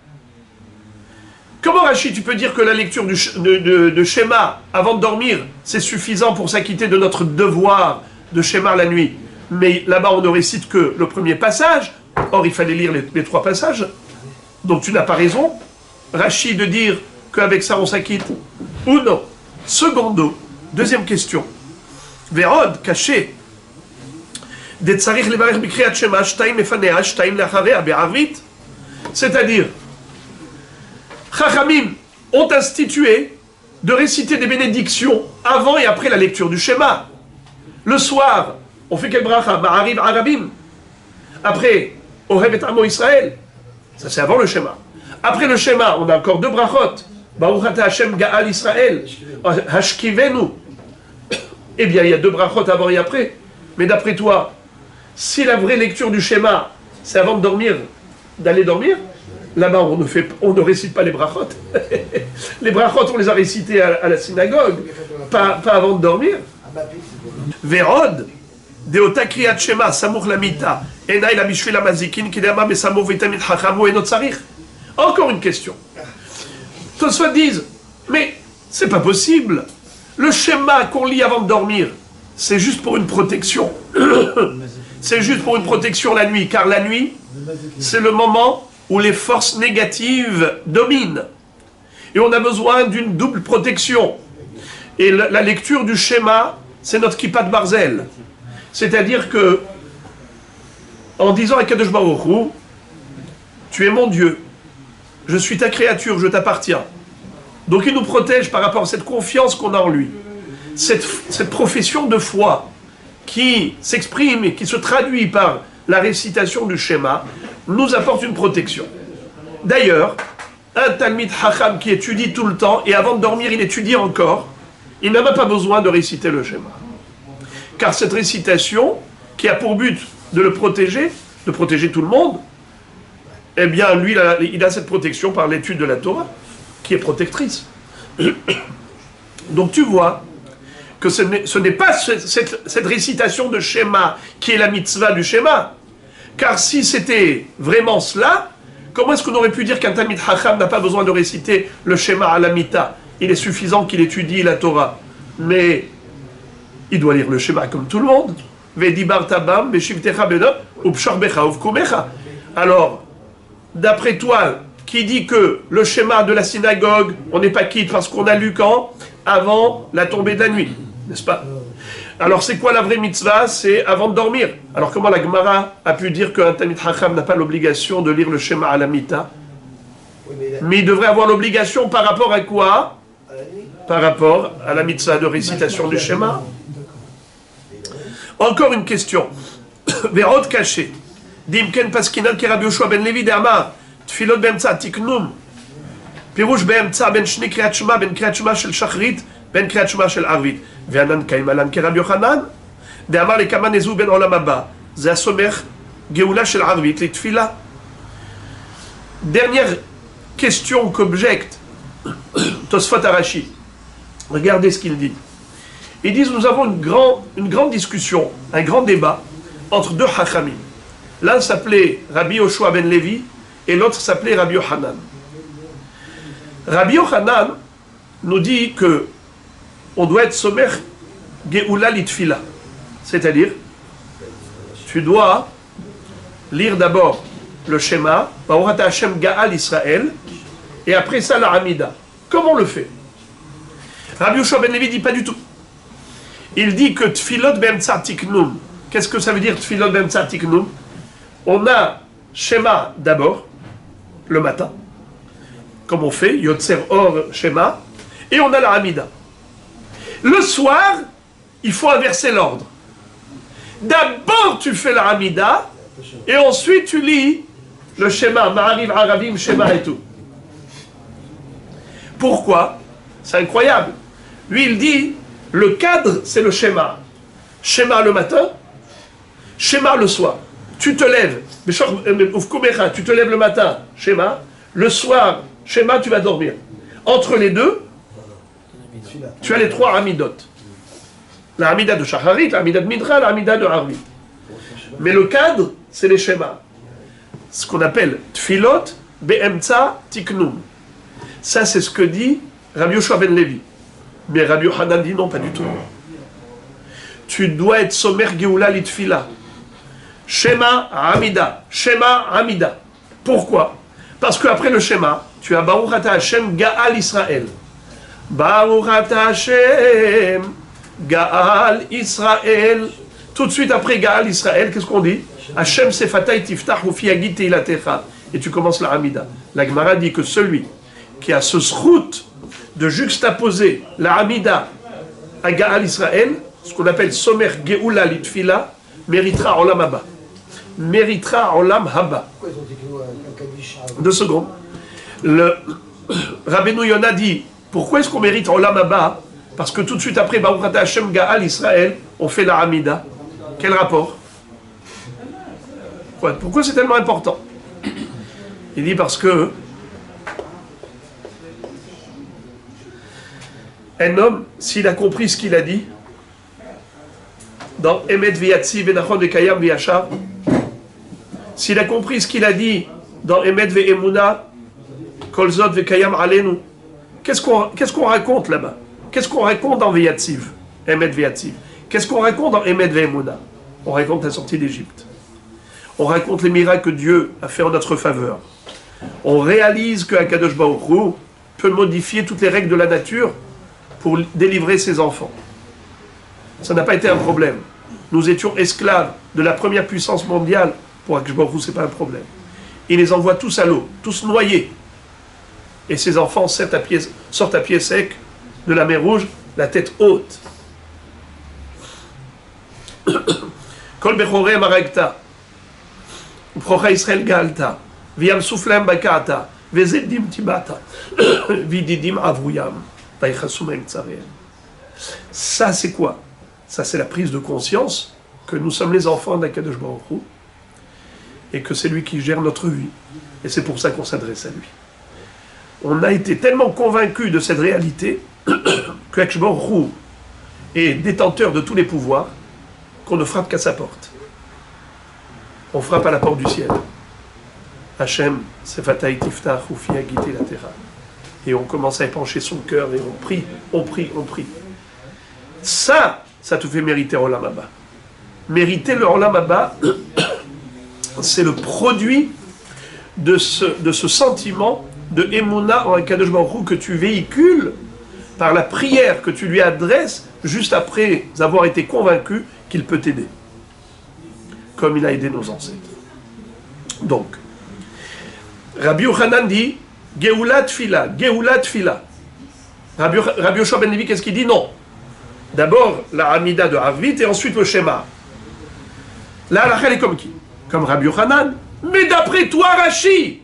A: Comment, Rashi, tu peux dire que la lecture de Shema avant de dormir, c'est suffisant pour s'acquitter de notre devoir de Shema la nuit? Mais là-bas, on ne récite que le premier passage. Or, il fallait lire les 3 passages. Donc, tu n'as pas raison, Rashi, de dire qu'avec ça, on s'acquitte. Ou non. Secondo, deuxième question. Vérod, caché. C'est-à-dire, Chachamim ont institué de réciter des bénédictions avant et après la lecture du schéma. Le soir, on fait quel bracha? Ma'ariv Arabim. Après, Ohev et Amo Israël. Ça, c'est avant le schéma. Après le schéma, on a encore 2 brachot. Baruch ata Hashem Ga'al Israël. Hashkivenu. Eh bien, il y a 2 brachot avant et après. Mais d'après toi, si la vraie lecture du schéma, c'est avant de dormir, d'aller dormir, là-bas, on ne récite pas les brachot. Les brachot, on les a récités à la synagogue, pas avant de dormir. Vérod, Deota kriyat shema, samour lamita, enay la mishvil amazikin, kidama besamour vitamit hachamu et notzarich. Encore une question. Tosfot disent, mais c'est pas possible. Le schéma qu'on lit avant de dormir, c'est juste pour une protection. C'est juste pour une protection la nuit, car la nuit, c'est le moment où les forces négatives dominent. Et on a besoin d'une double protection. Et la lecture du schéma, c'est notre kippat barzel. C'est-à-dire que, en disant à Kadosh Baruch Hu, tu es mon Dieu, je suis ta créature, je t'appartiens. Donc il nous protège par rapport à cette confiance qu'on a en lui. Cette profession de foi qui s'exprime et qui se traduit par la récitation du schéma, nous apporte une protection. D'ailleurs, un Talmid Hacham qui étudie tout le temps, et avant de dormir, il étudie encore, il n'a même pas besoin de réciter le schéma. Car cette récitation, qui a pour but de le protéger, de protéger tout le monde, eh bien, lui, il a cette protection par l'étude de la Torah, qui est protectrice. Donc tu vois que ce n'est pas cette récitation de schéma qui est la mitzvah du schéma. Car si c'était vraiment cela, comment est-ce qu'on aurait pu dire qu'un Talmid Chacham n'a pas besoin de réciter le schéma à la mita? Il est suffisant qu'il étudie la Torah. Mais il doit lire le schéma comme tout le monde. Alors, d'après toi, qui dit que le schéma de la synagogue, on n'est pas quitte parce qu'on a lu quand? Avant la tombée de la nuit, n'est-ce pas? Alors c'est quoi la vraie mitzvah? C'est avant de dormir. Alors comment la Gemara a pu dire qu'un Talmid Chacham n'a pas l'obligation de lire le schéma à la mita? Mais il devrait avoir l'obligation par rapport à quoi? Par rapport à la mitzvah de récitation du schéma. Encore une question. Verot caché. Dimken paskinan ki Rabbi Yoshua ben Levi d'Amar. Tfilot be'emtza tiknum. Pirouche be'emtza ben shni kriyat shema ben kriyat shema shel shachrit ben kriyat shema shel arvit. Ve'anan kaimalan ki Rabbi Yochanan. D'Amar le kaman ezu ben olam haba. Ze asomer geoula shel arvit li tfila. Dernière question qu'objecte Tosfot Arashi. Regardez ce qu'il dit. Ils disent, nous avons une grande discussion, un grand débat entre deux Hachamim. L'un s'appelait Rabbi Yoshua ben Levi et l'autre s'appelait Rabbi Yochanan. Rabbi Yochanan nous dit que on doit être somer Geoula Litfila. C'est-à-dire, tu dois lire d'abord le schéma, Baruch Hashem Gaal Israël, et après ça la Hamida. Comment on le fait? Rabbi Yoshua ben Levi dit pas du tout. Il dit que Tfilot be'emtza tiknum. Qu'est-ce que ça veut dire Tfilot be'emtza tiknum? On a schéma d'abord, le matin, comme on fait, Yotzer Or schéma, et on a la Hamida. Le soir, il faut inverser l'ordre. D'abord tu fais la Hamida, et ensuite tu lis le schéma, Ma'ariv, Aravim, schéma et tout. Pourquoi? C'est incroyable. Lui, il dit, le cadre, c'est le schéma. Schéma le matin, schéma le soir. Tu te lèves, tu te lèves le matin, schéma. Le soir, schéma, tu vas dormir. Entre les deux, tu as les trois Hamidot. La Hamida de Shacharit, la Hamida de Midra, la Hamida de Arvit. Mais le cadre, c'est les schémas. Ce qu'on appelle Tfilot, Be'emtza, Tiknum. Ça, c'est ce que dit Rabbi Yoshua ben Levi. Mais Rabbi Yochanan dit non, pas du tout. Tu dois être somer Geoula Litfila. Shema Hamida. Shema Hamida. Pourquoi? Parce qu'après le schéma, tu as Baruch Ata Hashem Gaal Israël. Baruch Ata Hashem Gaal Israël. Tout de suite après Gaal Israël, qu'est-ce qu'on dit? Hashem Sefatay Tiftach Ufi Agit Teilatecha. Et tu commences la Hamida. La Gemara dit que celui qui a ce srout de juxtaposer la Hamida à Gaal Israël, ce qu'on appelle Somer Geoula Litfila, méritera Olam Haba. Méritera Olam Haba. 2 secondes. Le Rabbeinu Yonah dit, pourquoi est-ce qu'on mérite Olam Haba? Parce que tout de suite après Baruch Ata Hashem Gaal Israël, on fait la Hamida. Quel rapport? Pourquoi c'est tellement important? Il dit parce que un homme, s'il a compris ce qu'il a dit, dans Emet Veyatzi Venachon Vekayam Veyachar, s'il a compris ce qu'il a dit dans Emet Veyemuna, Kolzot Vekayam Alenu, qu'est-ce qu'on raconte là-bas? Qu'est-ce qu'on raconte dans Veyatziv, Emet Veyatziv? Qu'est-ce qu'on raconte dans Emet Veyemuna? On raconte la sortie d'Égypte. On raconte les miracles que Dieu a fait en notre faveur. On réalise que Akadosh Baruch Hu peut modifier toutes les règles de la nature pour délivrer ses enfants. Ça n'a pas été un problème. Nous étions esclaves de la première puissance mondiale. Pour Akadosh Baruch Hu, ce n'est pas un problème. Il les envoie tous à l'eau, tous noyés. Et ses enfants sortent à pied sec de la mer Rouge, la tête haute. Kol bechorei maragta, uprocha Israël galta, viam souflem bakata, vezedim tibata, vididim avuyam. Ça, c'est quoi? Ça, c'est la prise de conscience que nous sommes les enfants d'Akadosh Baruch Hu et que c'est lui qui gère notre vie. Et c'est pour ça qu'on s'adresse à lui. On a été tellement convaincus de cette réalité qu'Akadosh Baruch Hu est détenteur de tous les pouvoirs qu'on ne frappe qu'à sa porte. On frappe à la porte du ciel. Hachem, Sefatay Tiftach Ufi Agite la terra. Et on commence à épancher son cœur et on prie, on prie, on prie. Ça te fait mériter Olam Haba. Mériter le Olam Haba, c'est le produit de ce sentiment de Emouna en Akadosh Baruch Hu que tu véhicules par la prière que tu lui adresses juste après avoir été convaincu qu'il peut t'aider, comme il a aidé nos ancêtres. Donc, Rabbi Yochanan dit Geoulat Tfila, Geoulat Tfila. Rabbi Yoshua ben Levi, qu'est-ce qu'il dit? Non. D'abord la Hamida de Arvit et ensuite le Shema. La halakha elle est comme qui? Comme Rabbi Yochanan. Mais d'après toi, Rashi,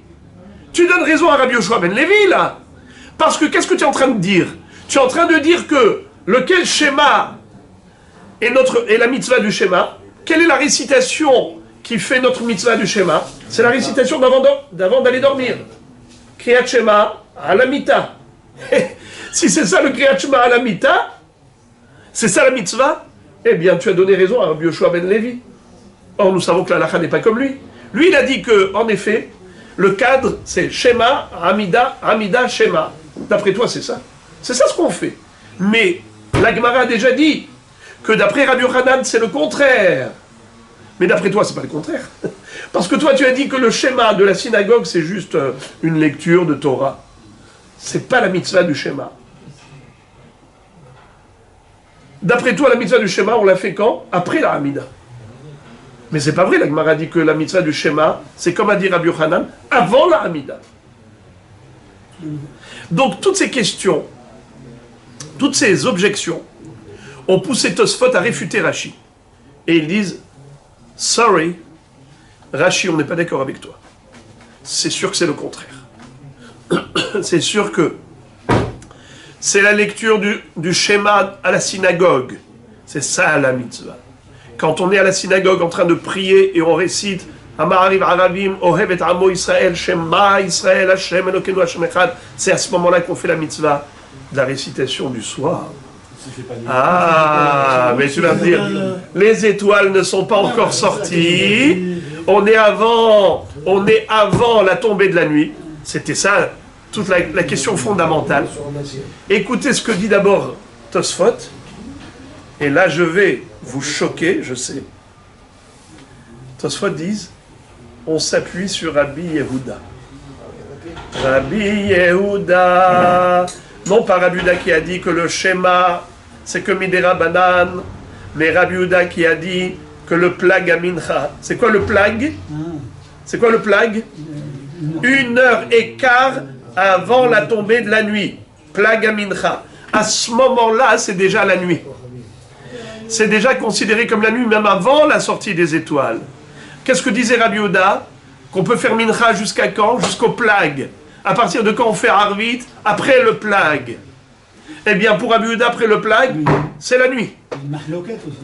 A: tu donnes raison à Rabbi Yoshua ben Levi là. Parce que qu'est-ce que tu es en train de dire? Tu es en train de dire que lequel Shema est la mitzvah du Shema? Quelle est la récitation qui fait notre mitzvah du Shema? C'est la récitation d'avant d'aller dormir. Kriyat Shema Alamita. Si c'est ça le Kriyat Shema Alamita, c'est ça la mitzvah, eh bien tu as donné raison à Rabbi Yoshua ben Levi. Or nous savons que la halakha n'est pas comme lui. Lui il a dit que, en effet, le cadre c'est Shema, Hamida, Hamida, Shema. D'après toi c'est ça. C'est ça ce qu'on fait. Mais la Gemara a déjà dit que d'après Rabbi Yochanan c'est le contraire. Mais d'après toi c'est pas le contraire. Parce que toi tu as dit que le schéma de la synagogue c'est juste une lecture de Torah. C'est pas la mitzvah du schéma. D'après toi la mitzvah du schéma on l'a fait quand? Après la Hamida. Mais c'est pas vrai, la Gemara dit que la mitzvah du schéma c'est comme a dit Rabbi Yochanan avant la Hamida. Donc toutes ces questions, toutes ces objections ont poussé Tosfot à réfuter Rashi. Et ils disent « Sorry, Rashi, on n'est pas d'accord avec toi. C'est sûr que c'est le contraire. C'est sûr que c'est la lecture du schéma à la synagogue. C'est ça la mitzvah. Quand on est à la synagogue en train de prier et on récite Amariv Arabim, Ohev et Amo Israël, Shema Israël, Hashem Elokeinu Hashem Echad, c'est à ce moment-là qu'on fait la mitzvah de la récitation du soir. Ah, mais tu vas me dire, les étoiles ne sont pas encore sorties, on est avant la tombée de la nuit. C'était ça, toute la question fondamentale. Écoutez ce que dit d'abord Tosfot, et là je vais vous choquer, je sais. Tosfot disent, on s'appuie sur Rabbi Yehuda. Rabbi Yehuda, non pas Rabbi Yehuda qui a dit que le schéma c'est que Midera Banan, mais Rabbi Yehuda qui a dit que le plag à Mincha. C'est quoi le plag? C'est quoi le plag? 1h15 avant la tombée de la nuit. Plag à Mincha. À ce moment-là, c'est déjà la nuit. C'est déjà considéré comme la nuit, même avant la sortie des étoiles. Qu'est-ce que disait Rabbi Yehuda? Qu'on peut faire Mincha jusqu'à quand? Jusqu'au plag. À partir de quand on fait Arvit? Après le plag. Eh bien, pour Rabbi Yehuda, après le plag, c'est la nuit.
C: Une marloquette aussi.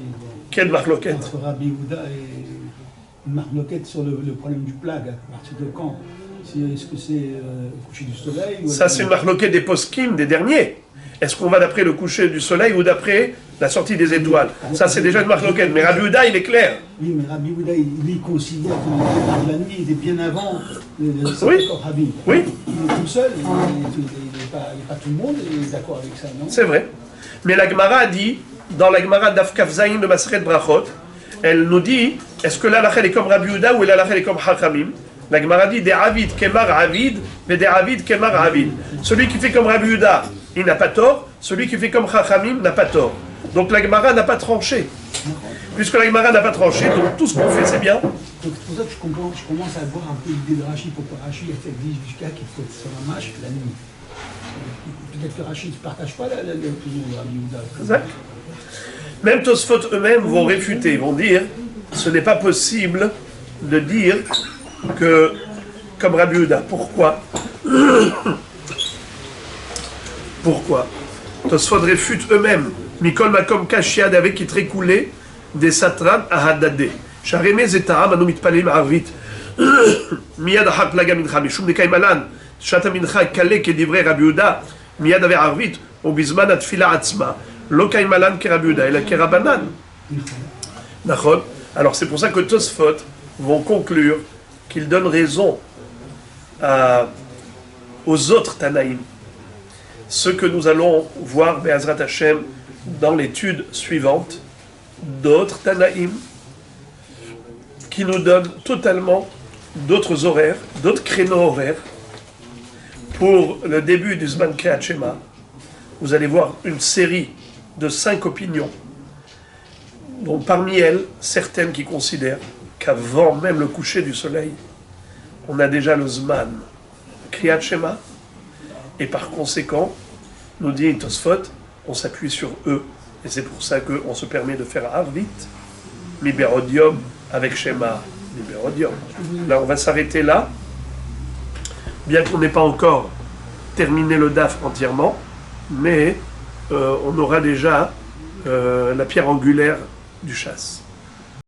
A: Quelle marloquette?
C: Entre Rabbi Yehuda et une marloquette sur le problème du plag. À partir de quand? Est-ce que c'est le coucher du soleil ou
A: ça, c'est une marloquette des poskim, des derniers. Est-ce qu'on va d'après le coucher du soleil ou d'après la sortie des étoiles? Ça, c'est déjà une marloquette. Mais Rabbi Yehuda, il est clair.
C: Oui, mais Rabbi Yehuda, il considère que le départ de la nuit était bien avant
A: oui.
C: Rabbi.
A: Oui.
C: Il est tout seul, il n'est pas tout le monde, il est d'accord avec ça, non?
A: C'est vrai. Mais la Gemara a dit, dans la Gemara d'Af Kaf Zayin de Maseret Brachot, elle nous dit, est-ce que la est comme Rabbi Yehuda ou la est comme Hachamim? La Gemara dit, des Avid Kemar Avid, mais des Avid Kemar Avid. Celui qui fait comme Rabbi Yehuda, il n'a pas tort. Celui qui fait comme Chachamim n'a pas tort. Donc la Gemara n'a pas tranché. Puisque la Gemara n'a pas tranché, donc tout ce qu'on fait, c'est bien.
C: Donc c'est pour ça que je commence à voir un peu l'idée de Rashi. Pourquoi Rashi a fait dit jusqu'à qu'il faut être sur la mâche la nuit. Peut-être que Rashi ne partage pas l'opinion de Rabbi Yehuda.
A: Exact. Même Tosfot eux-mêmes vont réfuter, vont dire, ce n'est pas possible de dire que, comme Rabbi Yehuda, pourquoi? Pourquoi? Tosfot réfute eux-mêmes. Mikol makom kashiad avec qui trécoulé des satran à Haddadé. Charemé zetaram anomit palim arvit. Miyad ahar plaga mincha mishum nekay malan. Shata mincha kale kedivre Rabbi Yehuda. Miyad ave arvit. Ou bizman atfila atzma. Lo kay malan ke Rabbi Yehuda. Ela ke Rabbanan. Nachon. Alors c'est pour ça que Tosfot vont conclure qu'ils donnent raison aux autres Tanaïm. Ce que nous allons voir, Be'ezrat Hashem, dans l'étude suivante, d'autres Tanaïm, qui nous donnent totalement d'autres horaires, d'autres créneaux horaires pour le début du Zman Kriyat Shema. Vous allez voir une série de 5 opinions, dont parmi elles, certaines qui considèrent qu'avant même le coucher du soleil, on a déjà le Zman Kriyat Shema, et par conséquent, nous dit Tosfot, on s'appuie sur eux, et c'est pour ça qu'on se permet de faire Arvit, Miberodium, avec Shema, Miberodium. Là, on va s'arrêter là, bien qu'on n'ait pas encore terminé le DAF entièrement, mais on aura déjà la pierre angulaire du chasse.